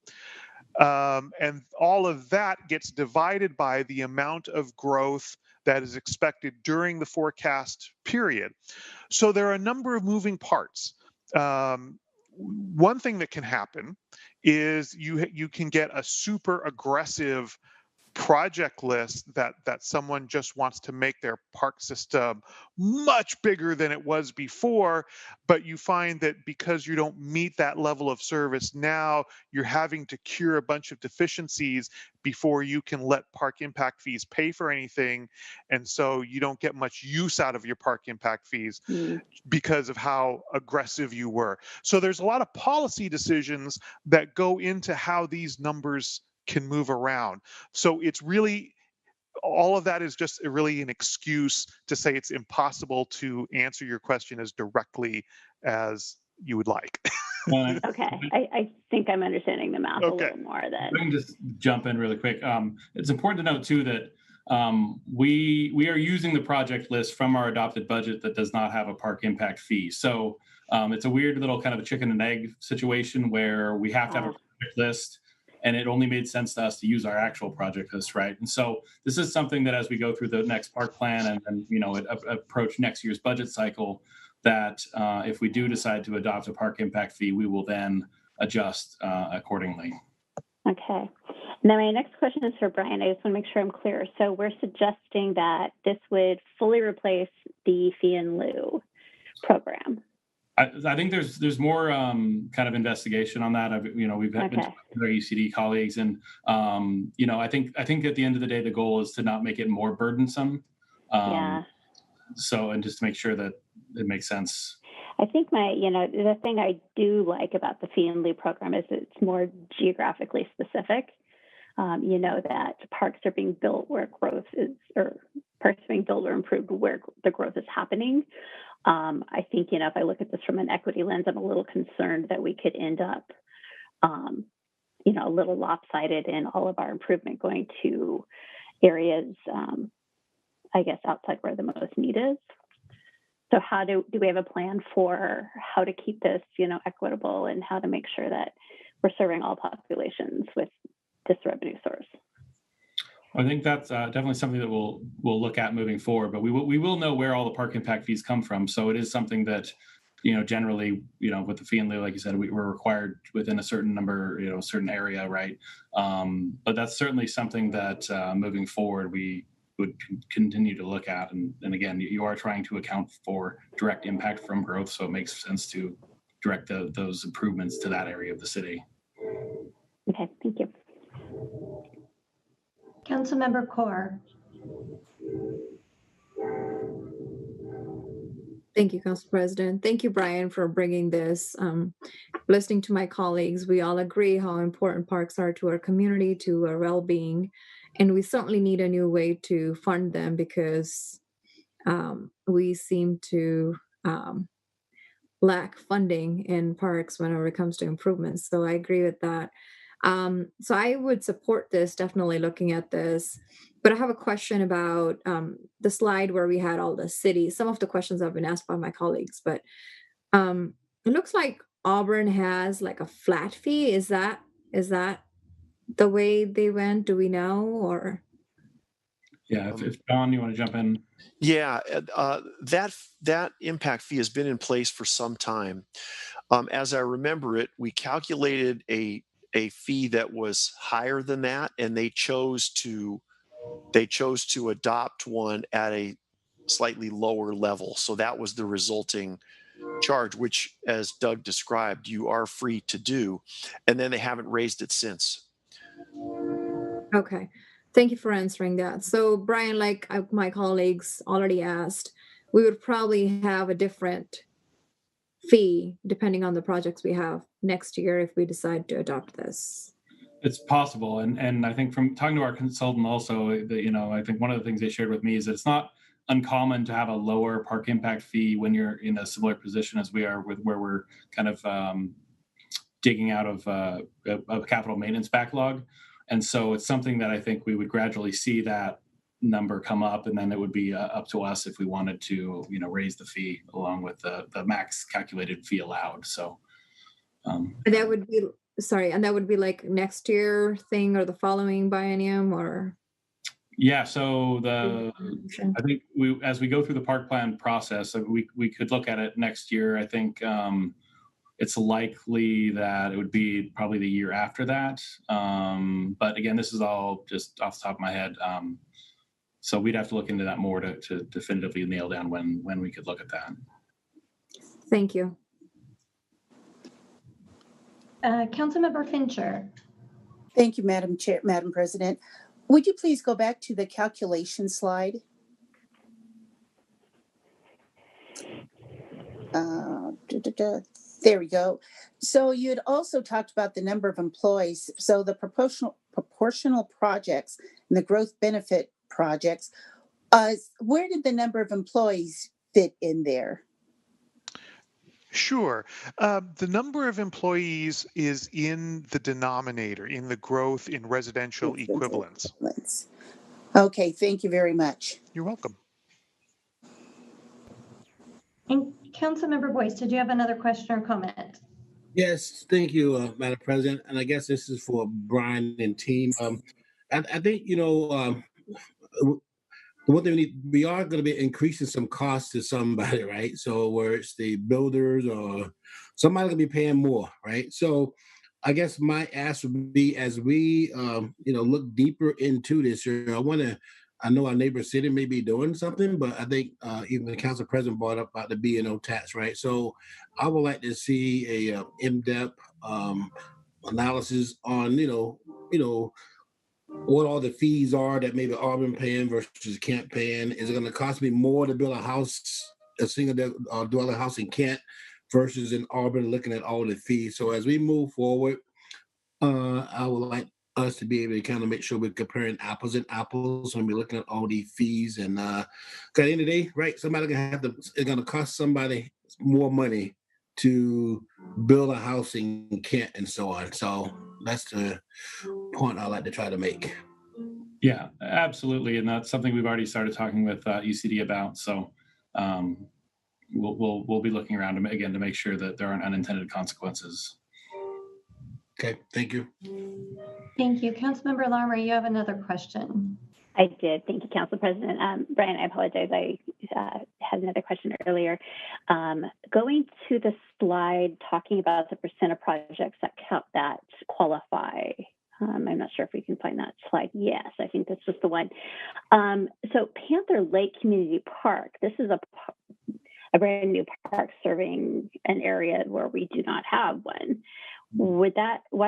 And all of that gets divided by the amount of growth that is expected during the forecast period. So there are a number of moving parts. One thing that can happen is you can get a super aggressive project list that someone just wants to make their park system much bigger than it was before, but you find that because you don't meet that level of service now, you're having to cure a bunch of deficiencies before you can let park impact fees pay for anything, and so you don't get much use out of your park impact fees because of how aggressive you were. So there's a lot of policy decisions that go into how these numbers can move around. So it's really, all of that is just really an excuse to say it's impossible to answer your question as directly as you would like. Okay, I think I'm understanding the math a little more then. I can just jump in really quick. It's important to note too that we are using the project list from our adopted budget that does not have a park impact fee. So it's a weird little kind of a chicken and egg situation where we have to have a project list, and it only made sense to us to use our actual project list, right? And so this is something that as we go through the next park plan and approach next year's budget cycle, that if we do decide to adopt a park impact fee, we will then adjust accordingly. Okay. Now my next question is for Brian. I just want to make sure I'm clear. So we're suggesting that this would fully replace the fee in lieu program. I think there's more kind of investigation on that. We've been talking with our ECD colleagues, and I think at the end of the day, the goal is to not make it more burdensome. So, and just to make sure that it makes sense. I think the thing I do like about the fee in lieu program is it's more geographically specific. That parks are being built where growth is, or parks are being built or improved where the growth is happening. I think, if I look at this from an equity lens, I'm a little concerned that we could end up, a little lopsided in all of our improvement going to areas, outside where the most need is. So how do we have a plan for how to keep this, equitable, and how to make sure that we're serving all populations with this revenue source? I think that's definitely something that we'll look at moving forward, but we will know where all the park impact fees come from. So it is something that, generally, with the fee in lieu, like you said, we're required within a certain number, a certain area, right? But that's certainly something that moving forward, we would continue to look at. And again, you are trying to account for direct impact from growth. So it makes sense to direct those improvements to that area of the city. Okay, thank you. Councilmember Kaur. Thank you, Council President. Thank you, Brian, for bringing this. Listening to my colleagues, we all agree how important parks are to our community, to our well-being, and we certainly need a new way to fund them because we seem to lack funding in parks whenever it comes to improvements. So I agree with that. So I would support this, definitely looking at this. But I have a question about the slide where we had all the cities. Some of the questions have been asked by my colleagues, but it looks like Auburn has like a flat fee. Is that the way they went? Do we know, or? Yeah, if John, you want to jump in? Yeah, that impact fee has been in place for some time. As I remember it, we calculated a fee that was higher than that, and they chose to adopt one at a slightly lower level. So that was the resulting charge, which, as Doug described, you are free to do, and then they haven't raised it since. Okay. Thank you for answering that. So, Brian, like my colleagues already asked, we would probably have a different fee depending on the projects we have next year if we decide to adopt this. It's possible, and I think from talking to our consultant also, I think one of the things they shared with me is that it's not uncommon to have a lower park impact fee when you're in a similar position as we are with where we're kind of digging out of a capital maintenance backlog. And so it's something that I think we would gradually see that number come up, and then it would be up to us if we wanted to, raise the fee along with the max calculated fee allowed. So that would be, sorry, and that would be like next year thing or the following biennium, or? Yeah, so I think as we go through the park plan process, we could look at it next year. I think it's likely that it would be probably the year after that. But again, this is all just off the top of my head. So we'd have to look into that more to definitively nail down when we could look at that. Thank you. Councilmember Fincher. Thank you, Madam President. Would you please go back to the calculation slide? There we go. So you had also talked about the number of employees. So the proportional projects and the growth benefit projects, where did the number of employees fit in there? Sure. The number of employees is in the denominator, in the growth in residential equivalents. Okay, thank you very much. You're welcome. And Councilmember Boyce, did you have another question or comment? Yes, thank you, Madam President. And I guess this is for Brian and team. I think, one thing we are going to be increasing some costs to somebody, right? So where it's the builders or somebody going to be paying more, right? So I guess my ask would be, as we look deeper into this, I know our neighbor city may be doing something, but I think even the council president brought up about the B&O tax, right? So I would like to see a in-depth analysis on what all the fees are that maybe Auburn paying versus Kent paying. Is it going to cost me more to build a single dwelling house in Kent versus in Auburn, looking at all the fees? So as we move forward, I would like us to be able to kind of make sure we're comparing apples and apples when we're looking at all the fees. And at the end of the day, right, it's going to cost somebody more money to build a house in Kent and so on. So that's the point I like to try to make. Yeah, absolutely, and that's something we've already started talking with UCD about. So we'll be looking around again to make sure that there aren't unintended consequences. Okay, thank you. Thank you, Councilmember Larmer. You have another question. I did. Thank you, Council President. Brian, I apologize. I had another question earlier. Going to the slide talking about the percent of projects that qualify. I'm not sure if we can find that slide. Yes, I think this was the one. So Panther Lake Community Park, this is a brand new park serving an area where we do not have one. Why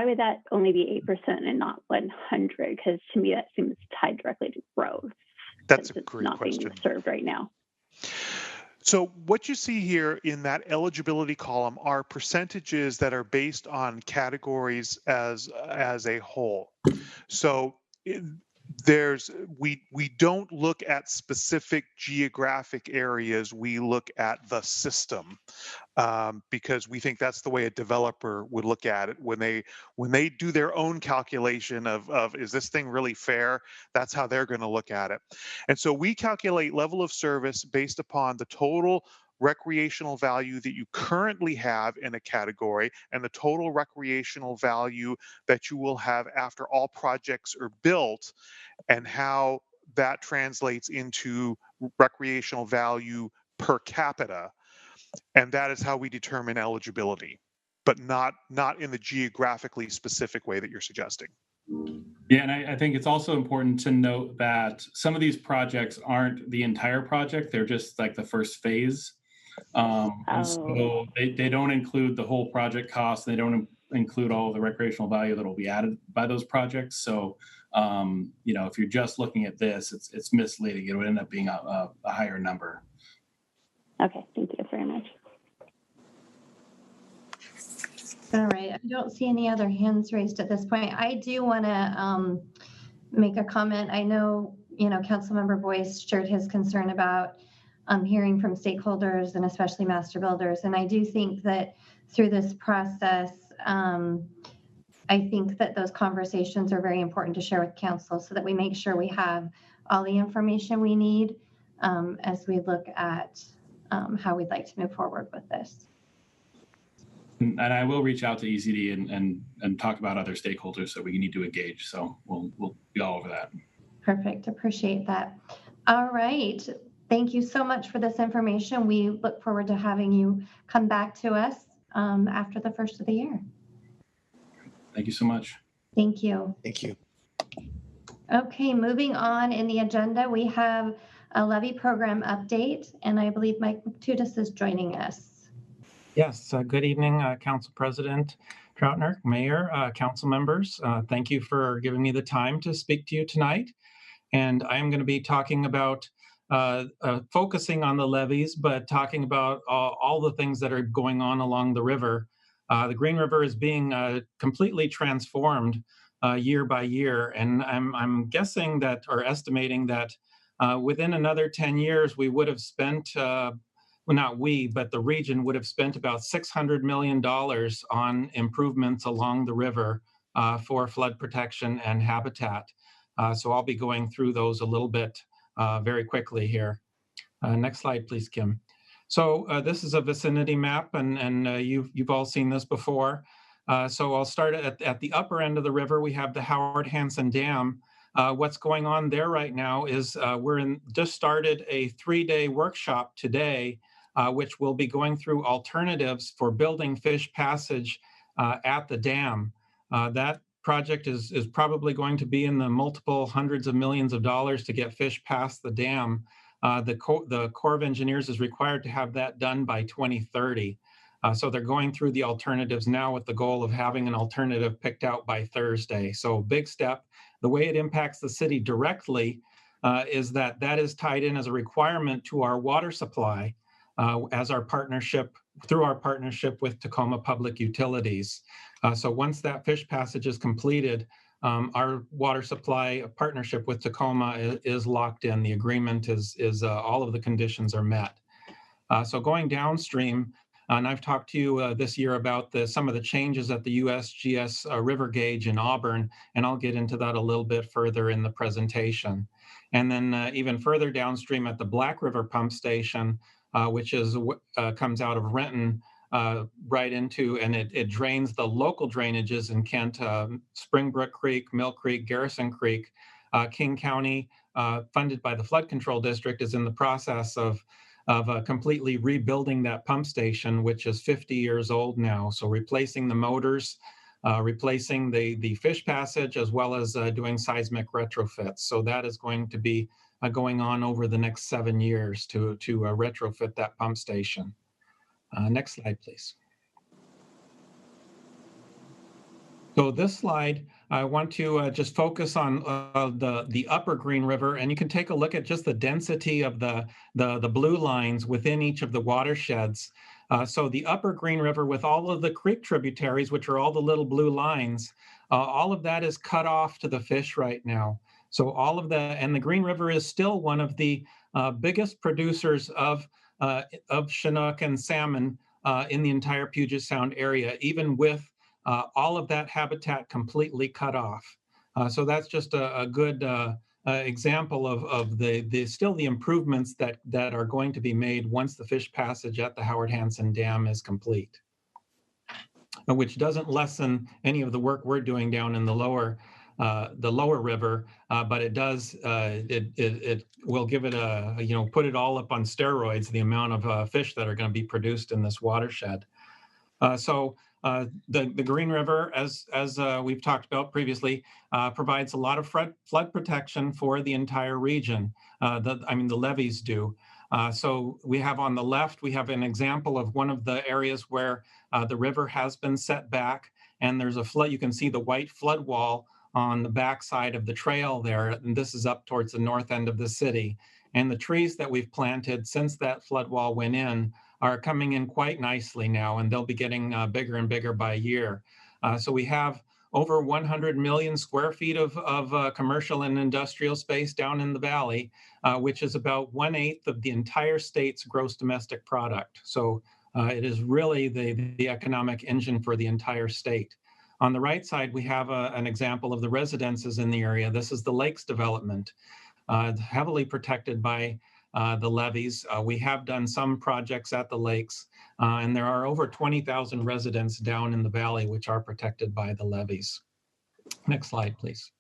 would that only be 8% and not 100? Because to me, that seems tied directly to growth. That's a great not question. Being served right now. So what you see here in that eligibility column are percentages that are based on categories as a whole. So we don't look at specific geographic areas. We look at the system, because we think that's the way a developer would look at it when they do their own calculation of is this thing really fair. That's how they're going to look at it. And so we calculate level of service based upon the total recreational value that you currently have in a category and the total recreational value that you will have after all projects are built, and how that translates into recreational value per capita. And that is how we determine eligibility, but not in the geographically specific way that you're suggesting. Yeah, and I think it's also important to note that some of these projects aren't the entire project. They're just like the first phase. And so they don't include the whole project cost. They don't include all of the recreational value that will be added by those projects. So, if you're just looking at this, it's misleading. It would end up being a higher number. Okay, thank you very much. All right, I don't see any other hands raised at this point. I do want to make a comment. I know, Councilmember Boyce shared his concern about hearing from stakeholders and especially master builders. And I do think that through this process, I think that those conversations are very important to share with council so that we make sure we have all the information we need as we look at how we'd like to move forward with this. And I will reach out to ECD and talk about other stakeholders that we need to engage. So we'll be all over that. Perfect. Appreciate that. All right. Thank you so much for this information. We look forward to having you come back to us after the first of the year. Thank you so much. Thank you. Thank you. Okay, moving on in the agenda, we have a levy program update, and I believe Mike Mactutis is joining us. Yes, good evening, Council President Troutner, Mayor, Council members. Thank you for giving me the time to speak to you tonight. And I am going to be talking about focusing on the levees, but talking about all the things that are going on along the river. The Green River is being completely transformed year by year, and I'm guessing that, or estimating that within another 10 years, we would have spent, well, not we, but the region would have spent about $600 million on improvements along the river for flood protection and habitat. So I'll be going through those a little bit very quickly here. Next slide, please, Kim. So this is a vicinity map, and you've all seen this before. So I'll start at the upper end of the river. We have the Howard Hansen Dam. What's going on there right now is just started a 3-day workshop today, which will be going through alternatives for building fish passage at the dam. That project is probably going to be in the multiple hundreds of millions of dollars to get fish past the dam. The Corps of Engineers is required to have that done by 2030. So they're going through the alternatives now with the goal of having an alternative picked out by Thursday. So big step. The way it impacts the city directly is that is tied in as a requirement to our water supply as our partnership, through our partnership with Tacoma Public Utilities. So once that fish passage is completed, our water supply partnership with Tacoma is locked in. The agreement is all of the conditions are met. So going downstream, and I've talked to you this year about some of the changes at the USGS river gauge in Auburn, and I'll get into that a little bit further in the presentation. And then even further downstream at the Black River Pump Station, which comes out of Renton, right into, and it drains the local drainages in Kent, Springbrook Creek, Mill Creek, Garrison Creek. King County, funded by the Flood Control District, is in the process of completely rebuilding that pump station, which is 50 years old now. So replacing the motors, replacing the fish passage, as well as doing seismic retrofits. So that is going to be going on over the next 7 years to retrofit that pump station. Next slide, please. So this slide, I want to just focus on the upper Green River, and you can take a look at just the density of the blue lines within each of the watersheds. So the upper Green River, with all of the creek tributaries, which are all the little blue lines, all of that is cut off to the fish right now. So all of and the Green River is still one of the biggest producers of Chinook and salmon in the entire Puget Sound area, even with all of that habitat completely cut off. So that's just a good example of still the improvements that are going to be made once the fish passage at the Howard Hansen Dam is complete, which doesn't lessen any of the work we're doing down in the lower river, but it does it will give it put it all up on steroids, the amount of fish that are going to be produced in this watershed. So the Green River, as we've talked about previously, provides a lot of flood protection for the entire region. The levees do. So we have on the left, we have an example of one of the areas where the river has been set back, and there's a flood. You can see the white flood wall on the backside of the trail there, and this is up towards the north end of the city. And the trees that we've planted since that flood wall went in are coming in quite nicely now, and they'll be getting bigger and bigger by year. So we have over 100 million square feet of commercial and industrial space down in the valley, which is about 1/8 of the entire state's gross domestic product. So it is really the economic engine for the entire state. On the right side, we have an example of the residences in the area. This is the Lakes development, heavily protected by the levees. We have done some projects at the lakes, and there are over 20,000 residents down in the valley which are protected by the levees. Next slide, please.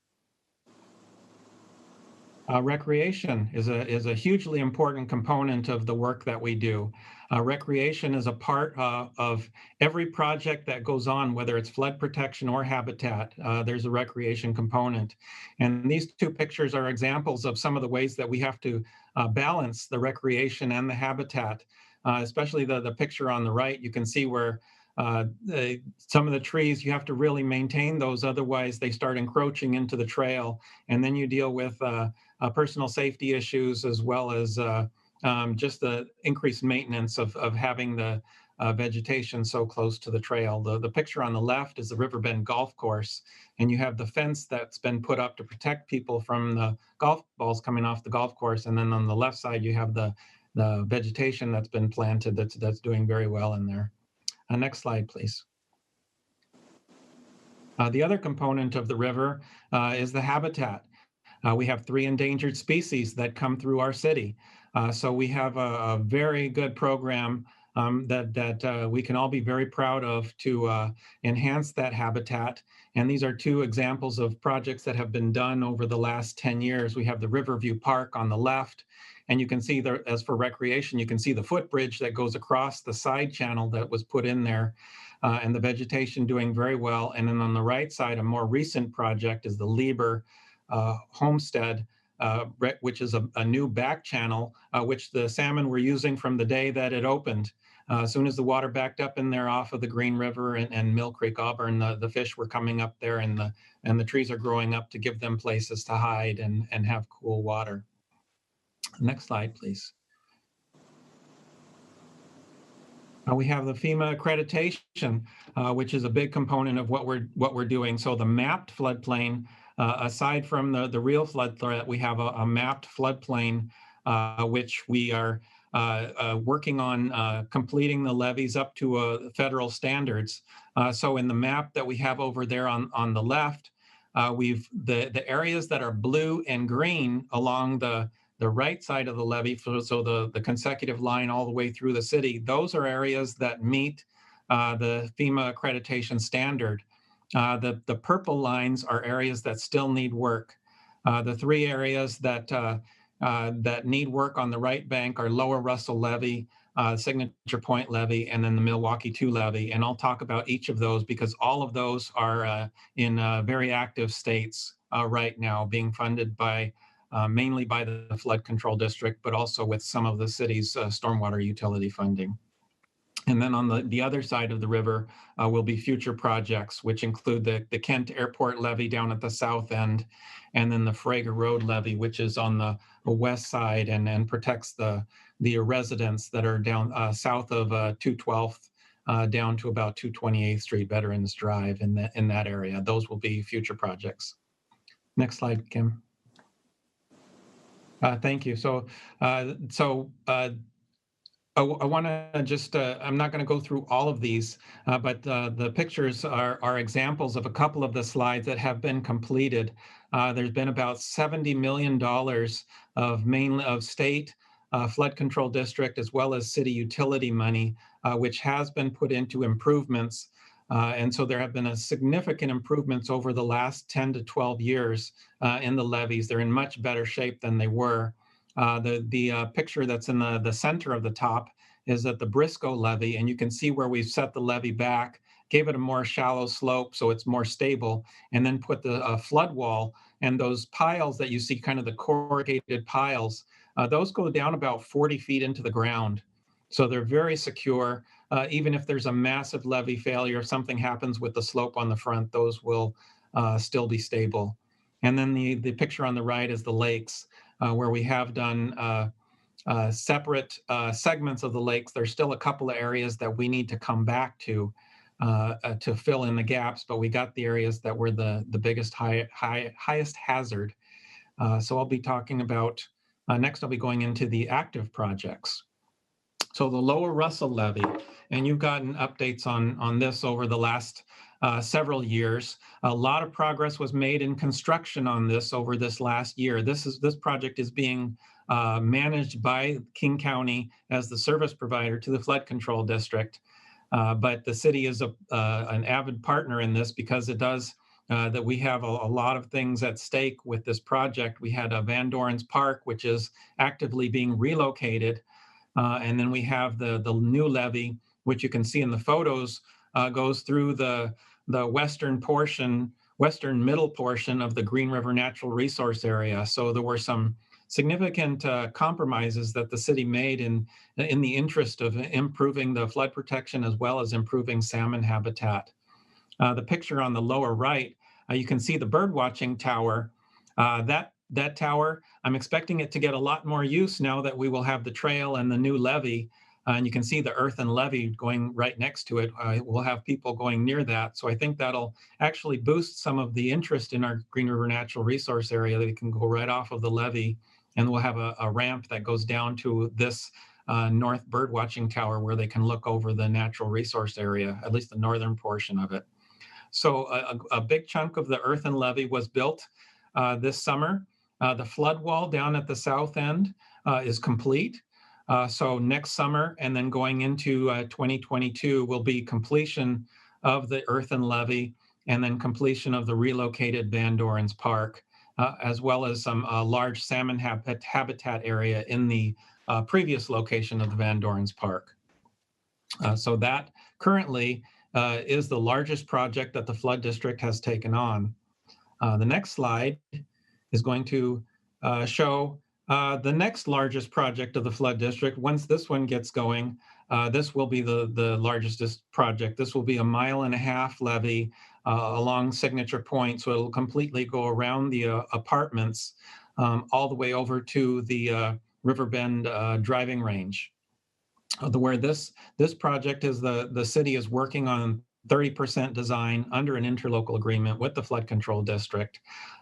Recreation is a hugely important component of the work that we do. Recreation is a part of every project that goes on, whether it's flood protection or habitat. There's a recreation component. And these two pictures are examples of some of the ways that we have to balance the recreation and the habitat, especially the picture on the right. You can see where some of the trees, you have to really maintain those, otherwise they start encroaching into the trail. And then you deal with personal safety issues, as well as just the increased maintenance of having the vegetation so close to the trail. The picture on the left is the Riverbend Golf Course, and you have the fence that's been put up to protect people from the golf balls coming off the golf course. And then on the left side, you have the vegetation that's been planted that's doing very well in there. Next slide, please. The other component of the river is the habitat. We have 3 endangered species that come through our city. So we have a very good program that we can all be very proud of to enhance that habitat. And these are 2 examples of projects that have been done over the last 10 years. We have the Riverview Park on the left, and you can see there, as for recreation, you can see the footbridge that goes across the side channel that was put in there, and the vegetation doing very well. And then on the right side, a more recent project is the Lieber Homestead, which is a new back channel, which the salmon were using from the day that it opened. As soon as the water backed up in there off of the Green River and Mill Creek, Auburn, the fish were coming up there, and the trees are growing up to give them places to hide and have cool water. Next slide, please. We have the FEMA accreditation, which is a big component of what we're doing. So the mapped floodplain, aside from the real flood threat, we have a mapped floodplain, which we are working on completing the levees up to federal standards. So in the map that we have over there on the left, the areas that are blue and green along the right side of the levee, so the consecutive line all the way through the city, those are areas that meet the FEMA accreditation standard. The purple lines are areas that still need work. The 3 areas that need work on the right bank are Lower Russell Levee, Signature Point Levee, and then the Milwaukee 2 Levee. And I'll talk about each of those because all of those are in very active states right now, being funded by mainly by the Flood Control District, but also with some of the city's stormwater utility funding. And then on the other side of the river will be future projects, which include the Kent Airport Levee down at the south end, and then the Frager Road Levee, which is on the west side and protects the residents that are down south of 212th down to about 228th Street, Veterans Drive in that area. Those will be future projects. Next slide, Kim. Thank you. I want to just, I'm not going to go through all of these, but the pictures are examples of a couple of the slides that have been completed. There's been about $70 million of state flood control district as well as city utility money, which has been put into improvements. And so there have been a significant improvements over the last 10 to 12 years in the levees. They're in much better shape than they were. The picture that's in the center of the top is at the Briscoe levee, and you can see where we've set the levee back, gave it a more shallow slope so it's more stable, and then put the flood wall, and those piles that you see, kind of the corrugated piles, those go down about 40 feet into the ground. So they're very secure. Even if there's a massive levee failure, if something happens with the slope on the front, those will still be stable. And then the picture on the right is the lakes. Where we have done separate segments of the lakes. There's still a couple of areas that we need to come back to fill in the gaps, but we got the areas that were the biggest, highest hazard. So I'll be talking about, next I'll be going into the active projects. So the Lower Russell Levee, and you've gotten updates on this over the last several years. A lot of progress was made in construction on this over this last year. This project is being managed by King County as the service provider to the flood control district. But the city is an avid partner in this because it does that we have a lot of things at stake with this project. We had Van Dorn's Park, which is actively being relocated. And then we have the new levee, which you can see in the photos, goes through the western middle portion of the Green River Natural Resource Area. So there were some significant compromises that the city made in the interest of improving the flood protection as well as improving salmon habitat. The picture on the lower right, you can see the bird watching tower. That tower, I'm expecting it to get a lot more use now that we will have the trail and the new levee. And you can see the earthen levee going right next to it. We'll have people going near that. So I think that'll actually boost some of the interest in our Green River Natural Resource Area. They can go right off of the levee, and we'll have a ramp that goes down to this north bird watching tower where they can look over the natural resource area, at least the northern portion of it. So a big chunk of the earthen levee was built this summer. The flood wall down at the south end is complete. So next summer and then going into 2022 will be completion of the earthen levee and then completion of the relocated Van Dorn's Park, as well as some large salmon habitat area in the previous location of the Van Dorn's Park. So that currently is the largest project that the flood district has taken on. The next slide is going to show the next largest project of the flood district. Once this one gets going, this will be the largest project. This will be 1.5 mile levee along Signature Point. So it'll completely go around the apartments all the way over to the Riverbend driving range. Where this project is, the city is working on 30% design under an interlocal agreement with the flood control district.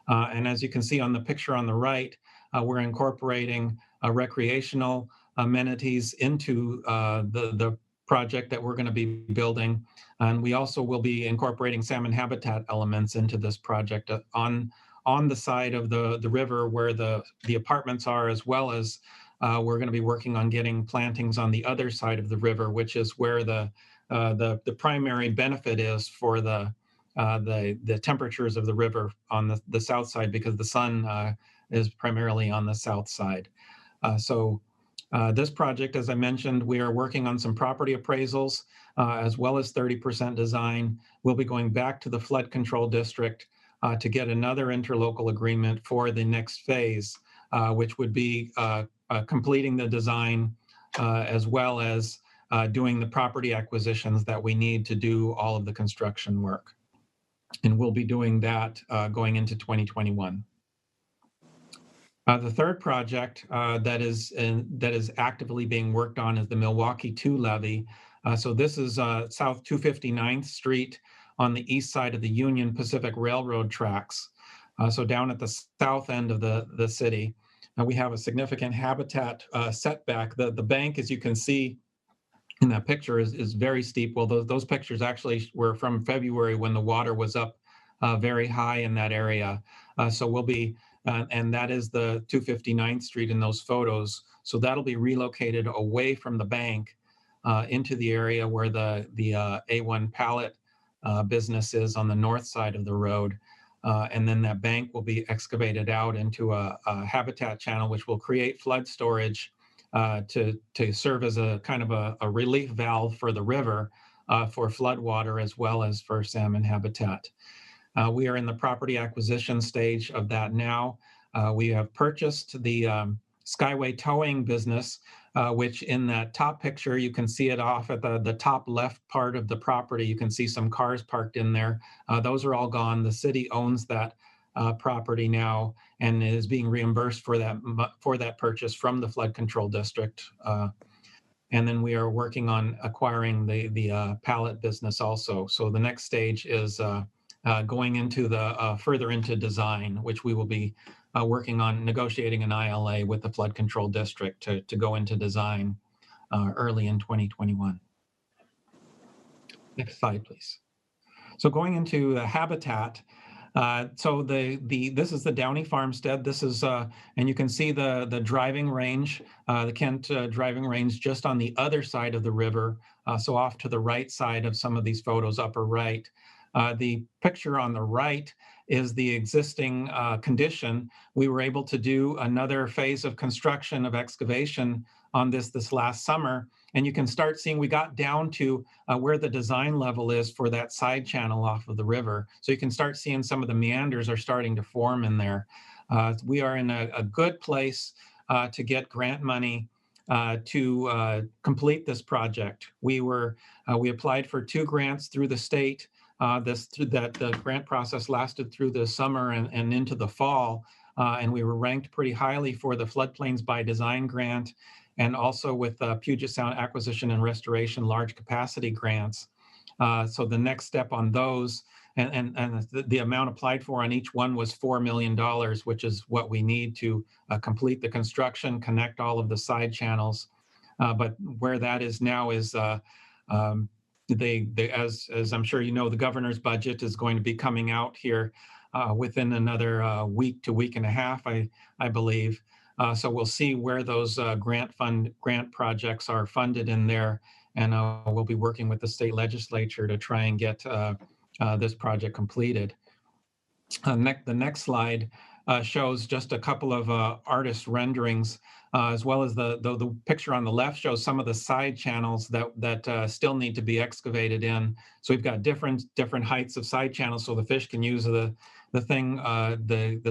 And as you can see on the picture on the right, we're incorporating recreational amenities into the project that we're going to be building. And we also will be incorporating salmon habitat elements into this project on the side of the river where the apartments are, as well as we're going to be working on getting plantings on the other side of the river, which is where the primary benefit is for the temperatures of the river on the south side, because the sun is primarily on the south side. So this project, as I mentioned, we are working on some property appraisals as well as 30% design. We'll be going back to the flood control district to get another interlocal agreement for the next phase, which would be completing the design as well as doing the property acquisitions that we need to do all of the construction work. And we'll be doing that going into 2021. The third project that is actively being worked on is the Milwaukee 2 levee. So this is South 259th Street on the east side of the Union Pacific Railroad tracks. So down at the south end of the city, we have a significant habitat setback. The bank, as you can see in that picture, is very steep. Well, those pictures actually were from February when the water was up very high in that area. So we'll be, and that is the 259th Street in those photos. So that'll be relocated away from the bank into the area where the A1 pallet business is on the north side of the road. And then that bank will be excavated out into a habitat channel, which will create flood storage to serve as a kind of a relief valve for the river for flood water as well as for salmon habitat. We are in the property acquisition stage of that now. We have purchased the Skyway towing business, which in that top picture, you can see it off at the top left part of the property. You can see some cars parked in there. Those are all gone. The city owns that property now and is being reimbursed for that purchase from the flood control district. And then we are working on acquiring the pallet business also. So the next stage is going into the further into design, which we will be working on negotiating an ILA with the flood control district to go into design early in 2021. Next slide, please. So going into the habitat, so this is the Downey Farmstead. This is, and you can see the driving range, the Kent driving range just on the other side of the river. So off to the right side of some of these photos, upper right. The picture on the right is the existing condition. We were able to do another phase of construction of excavation on this last summer. And you can start seeing we got down to where the design level is for that side channel off of the river. So you can start seeing some of the meanders are starting to form in there. We are in a good place to get grant money to complete this project. We applied for 2 grants through the state. The grant process lasted through the summer and into the fall. And we were ranked pretty highly for the Floodplains by Design grant and also with Puget Sound Acquisition and Restoration large capacity grants. So the next step on those and the amount applied for on each one was $4 million, which is what we need to complete the construction, connect all of the side channels. But where that is now is as I'm sure you know, the governor's budget is going to be coming out here within another week to week and a half, I believe. So we'll see where those grant projects are funded in there, and we'll be working with the state legislature to try and get this project completed. The next slide shows just a couple of artist renderings, as well as the picture on the left shows some of the side channels that still need to be excavated in. So we've got different heights of side channels, so the fish can use the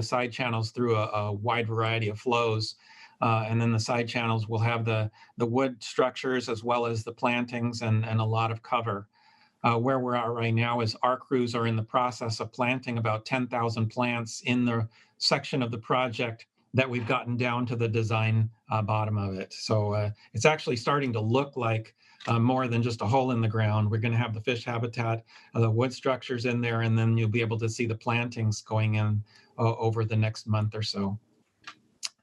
side channels through a wide variety of flows. And then the side channels will have the wood structures as well as the plantings and a lot of cover. Where we're at right now is our crews are in the process of planting about 10,000 plants in the section of the project that we've gotten down to the design bottom of it. So it's actually starting to look like more than just a hole in the ground. We're going to have the fish habitat, the wood structures in there, and then you'll be able to see the plantings going in over the next month or so.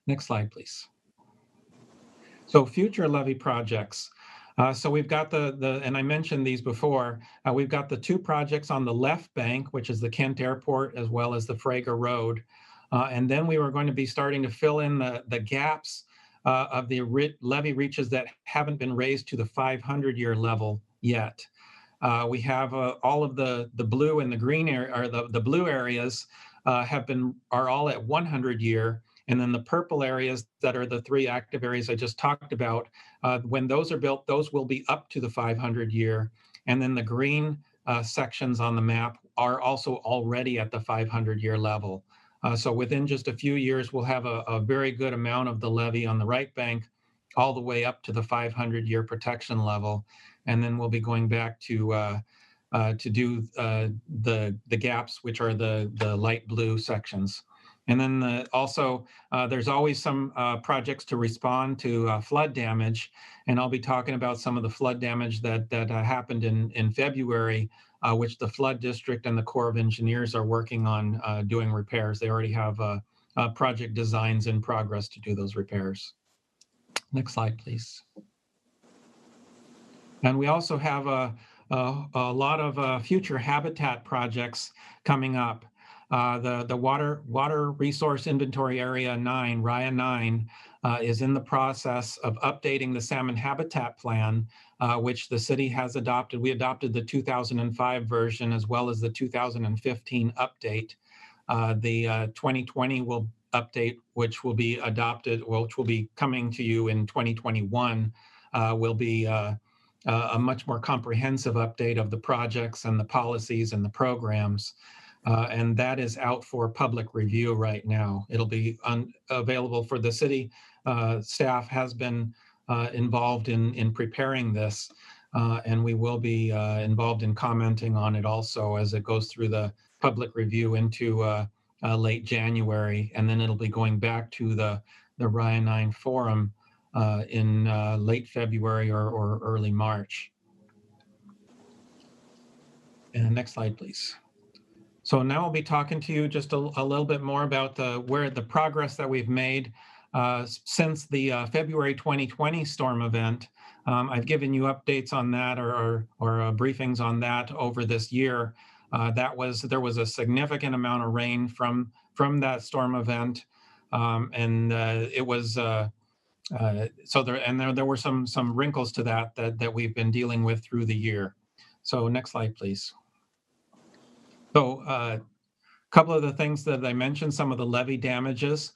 Next slide, please. So future levee projects. So we've got and I mentioned these before, we've got the 2 projects on the left bank, which is the Kent Airport, as well as the Frager Road. And then we were going to be starting to fill in the gaps of the levee reaches that haven't been raised to the 500-year level yet. We have all of the blue and the green area, or the blue areas are all at 100-year. And then the purple areas that are the 3 active areas I just talked about, when those are built, those will be up to the 500-year. And then the green sections on the map are also already at the 500-year level. So within just a few years, we'll have a very good amount of the levee on the right bank all the way up to the 500-year protection level. And then we'll be going back to do the gaps, which are the light blue sections. And then also, there's always some projects to respond to flood damage. And I'll be talking about some of the flood damage that happened in February, which the Flood District and the Corps of Engineers are working on doing repairs. They already have project designs in progress to do those repairs. Next slide, please. And we also have a lot of future habitat projects coming up. The Water Resource Inventory Area 9, RIA 9, is in the process of updating the salmon habitat plan, which the city has adopted. We adopted the 2005 version as well as the 2015 update. The 2020 will update, which will be adopted, which will be coming to you in 2021, will be a much more comprehensive update of the projects and the policies and the programs. And that is out for public review right now. It'll be available for the city. Staff has been involved in preparing this, and we will be involved in commenting on it also as it goes through the public review into late January, and then it'll be going back to the RIA 9 forum in late February or early March. And next slide, please. So now I'll be talking to you just a little bit more about the progress that we've made since the February 2020 storm event. I've given you updates on that or briefings on that over this year. There was a significant amount of rain from that storm event, and it was so there were some wrinkles to that we've been dealing with through the year. So next slide, please. So a couple of the things that I mentioned, some of the levee damages.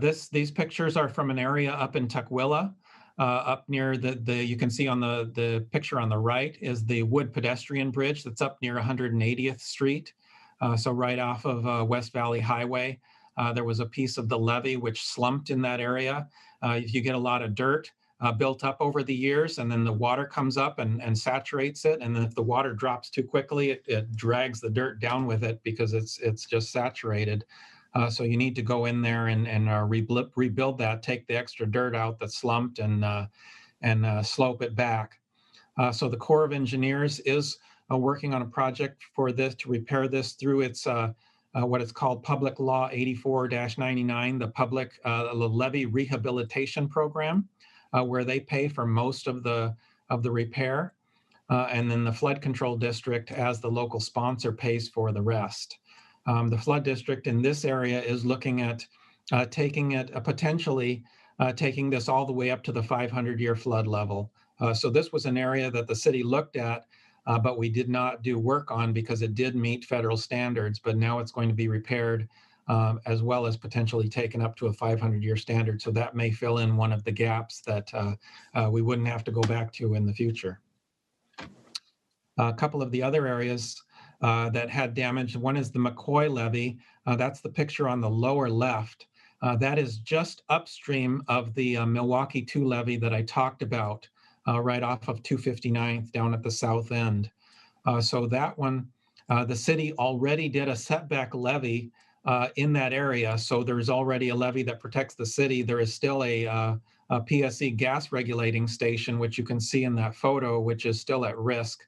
These pictures are from an area up in Tukwila, up near you can see on the picture on the right is the wood pedestrian bridge that's up near 180th Street. So right off of West Valley Highway, there was a piece of the levee which slumped in that area. If you get a lot of dirt built up over the years, and then the water comes up and saturates it, and then if the water drops too quickly, it drags the dirt down with it because it's just saturated. So you need to go in there and rebuild that, take the extra dirt out that slumped, and slope it back. So the Corps of Engineers is working on a project for this to repair this through its what it's called Public Law 84-99, the Public Levee Rehabilitation Program, where they pay for most of the repair, and then the Flood Control District, as the local sponsor, pays for the rest. The Flood District in this area is looking at potentially taking this all the way up to the 500-year flood level. So this was an area that the city looked at, but we did not do work on because it did meet federal standards, but now it's going to be repaired as well as potentially taken up to a 500-year standard. So that may fill in one of the gaps that we wouldn't have to go back to in the future. A couple of the other areas that had damage, one is the McCoy levee. That's the picture on the lower left. That is just upstream of the Milwaukee 2 levee that I talked about, right off of 259th down at the south end. So that one, the city already did a setback levee in that area. So there's already a levee that protects the city. There is still a PSC gas regulating station, which you can see in that photo, which is still at risk.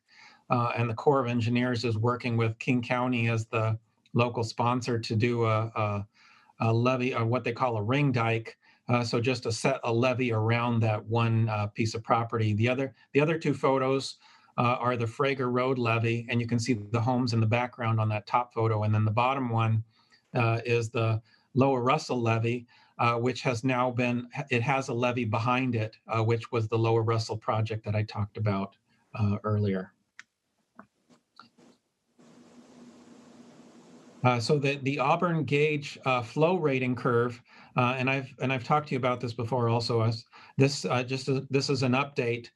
And the Corps of Engineers is working with King County as the local sponsor to do a levee, or what they call a ring dike. So just to set a levee around that one piece of property. The other two photos are the Frager Road levee, and you can see the homes in the background on that top photo. And then the bottom one is the Lower Russell levee, which has now been, it has a levee behind it, which was the Lower Russell project that I talked about earlier. So the Auburn gauge flow rating curve, and I've talked to you about this before also. This is an update.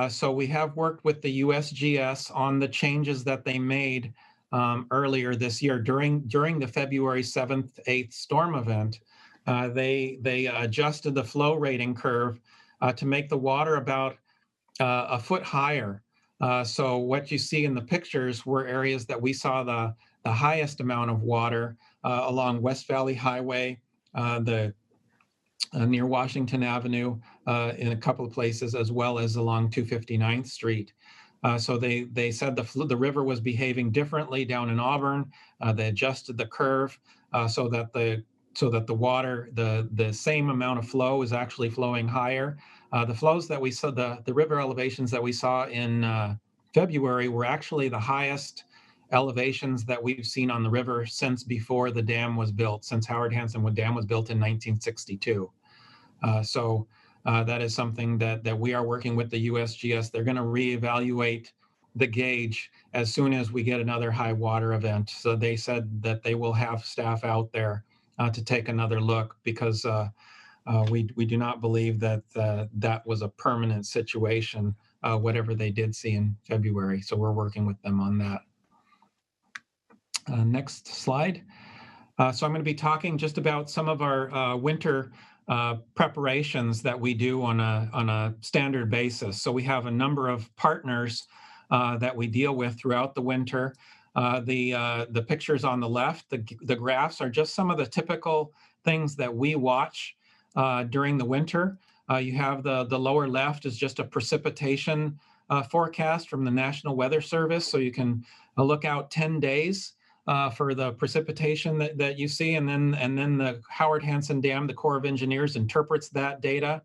So we have worked with the USGS on the changes that they made earlier this year during the February 7th, 8th storm event. They adjusted the flow rating curve to make the water about a foot higher. So what you see in the pictures were areas that we saw the highest amount of water, along West Valley Highway, near Washington Avenue, in a couple of places, as well as along 259th Street. So they said the river was behaving differently down in Auburn. They adjusted the curve so that the water, the same amount of flow is actually flowing higher. The flows that we saw, the river elevations that we saw in February were actually the highest elevations that we've seen on the river since before the dam was built, since Howard Hansen Dam was built in 1962. So that is something that we are working with the USGS. They're going to reevaluate the gauge as soon as we get another high water event. So they said that they will have staff out there to take another look, because we do not believe that that was a permanent situation, whatever they did see in February. So we're working with them on that. Next slide. So I'm going to be talking just about some of our winter preparations that we do on a standard basis. So we have a number of partners that we deal with throughout the winter. The pictures on the left, the graphs, are just some of the typical things that we watch during the winter. You have the lower left is just a precipitation forecast from the National Weather Service. So you can look out 10 days for the precipitation that you see, and then the Howard Hansen Dam, the Corps of Engineers, interprets that data,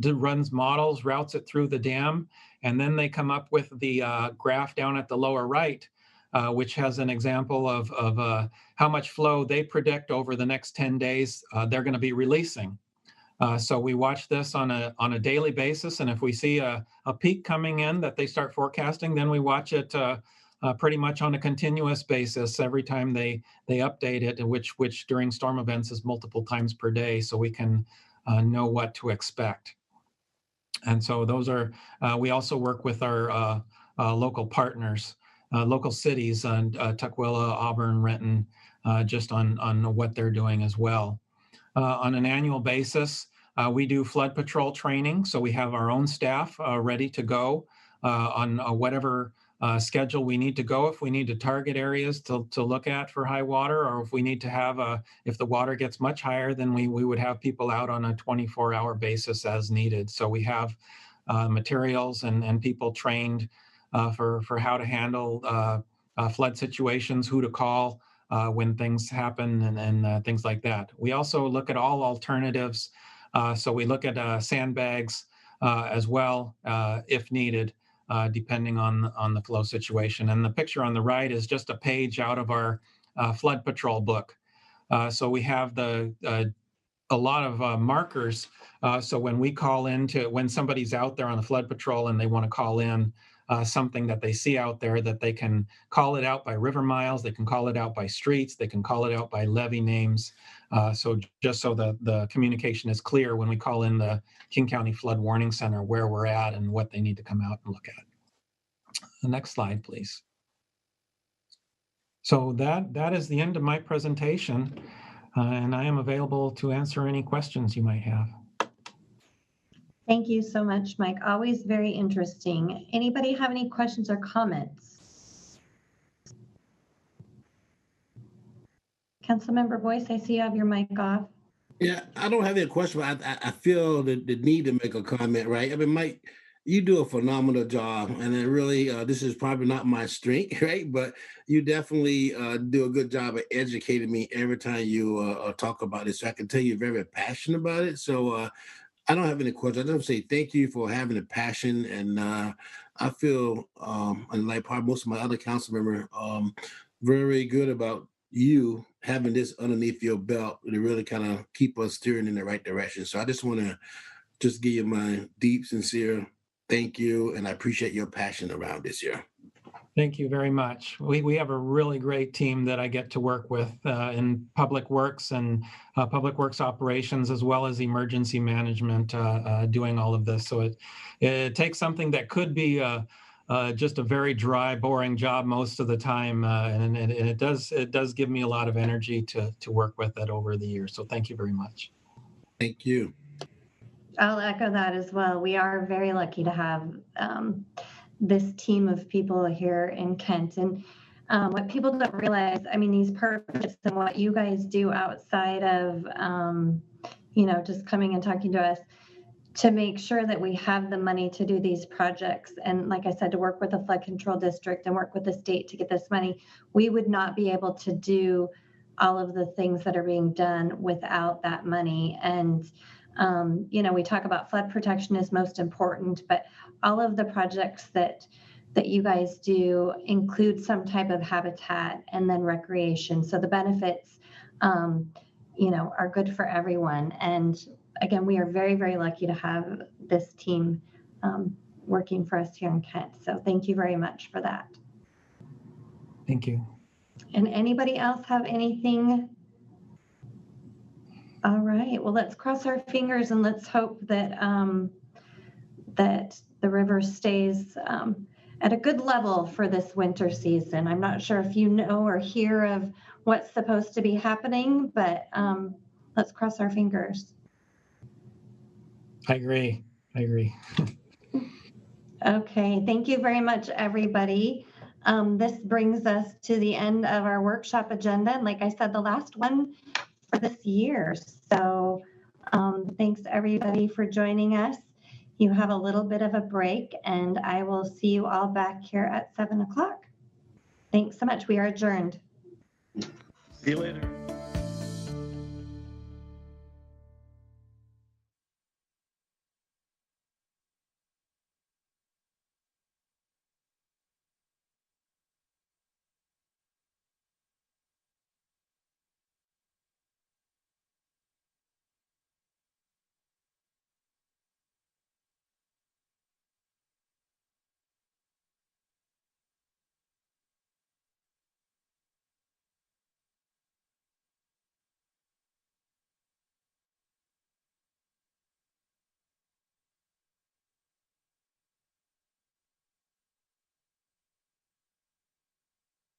runs models, routes it through the dam, and then they come up with the graph down at the lower right, which has an example of how much flow they predict over the next 10 days they're going to be releasing. So we watch this on a daily basis, and if we see a peak coming in that they start forecasting, then we watch it pretty much on a continuous basis every time they update it, which during storm events is multiple times per day, so we can know what to expect. And so those are, we also work with our local partners, local cities, Tukwila, Auburn, Renton, just on what they're doing as well. On an annual basis, we do flood patrol training, so we have our own staff ready to go on whatever schedule we need to go. If we need to target areas to look at for high water, or if we need to have if the water gets much higher, then we would have people out on a 24-hour basis as needed. So we have materials and people trained for how to handle flood situations, who to call when things happen, and things like that. We also look at all alternatives. So we look at sandbags as well if needed, depending on the flow situation. And the picture on the right is just a page out of our flood patrol book. So we have a lot of markers. So when we call when somebody's out there on the flood patrol and they want to call in something that they see out there, that they can call it out by river miles, they can call it out by streets, they can call it out by levee names. So just so the communication is clear when we call in the King County Flood Warning Center, where we're at and what they need to come out and look at. The next slide, please. So that is the end of my presentation, and I am available to answer any questions you might have. Thank you so much, Mike. Always very interesting. Anybody have any questions or comments? Councilmember Boyce, I see you have your mic off. Yeah, I don't have any question, but I feel the need to make a comment, right? I mean, Mike, you do a phenomenal job, and it really, this is probably not my strength, right? But you definitely do a good job of educating me every time you talk about it. So I can tell you're very passionate about it. So I don't have any questions. I just say thank you for having a passion, and I feel, and like probably most of my other council members, very good about you having this underneath your belt to really kind of keep us steering in the right direction. So I just want to just give you my deep, sincere thank you, and I appreciate your passion around this year. Thank you very much. We have a really great team that I get to work with in public works and public works operations, as well as emergency management, doing all of this. So it takes something that could be just a very dry, boring job most of the time, and it does give me a lot of energy to work with it over the years. So thank you very much. Thank you. I'll echo that as well. We are very lucky to have this team of people here in Kent. And what people don't realize, I mean, these partnerships and what you guys do outside of, just coming and talking to us to make sure that we have the money to do these projects. And like I said, to work with the flood control district and work with the state to get this money, we would not be able to do all of the things that are being done without that money. And, we talk about flood protection is most important, but all of the projects that you guys do include some type of habitat and then recreation. So the benefits, are good for everyone. And again, we are very, very lucky to have this team working for us here in Kent. So thank you very much for that. Thank you. And anybody else have anything? All right, well, let's cross our fingers and let's hope that that the river stays at a good level for this winter season. I'm not sure if you know or hear of what's supposed to be happening, but let's cross our fingers. I agree. Okay, thank you very much, everybody. This brings us to the end of our workshop agenda. And like I said, the last one for this year. So thanks everybody for joining us. You have a little bit of a break and I will see you all back here at 7 o'clock. Thanks so much. We are adjourned. See you later.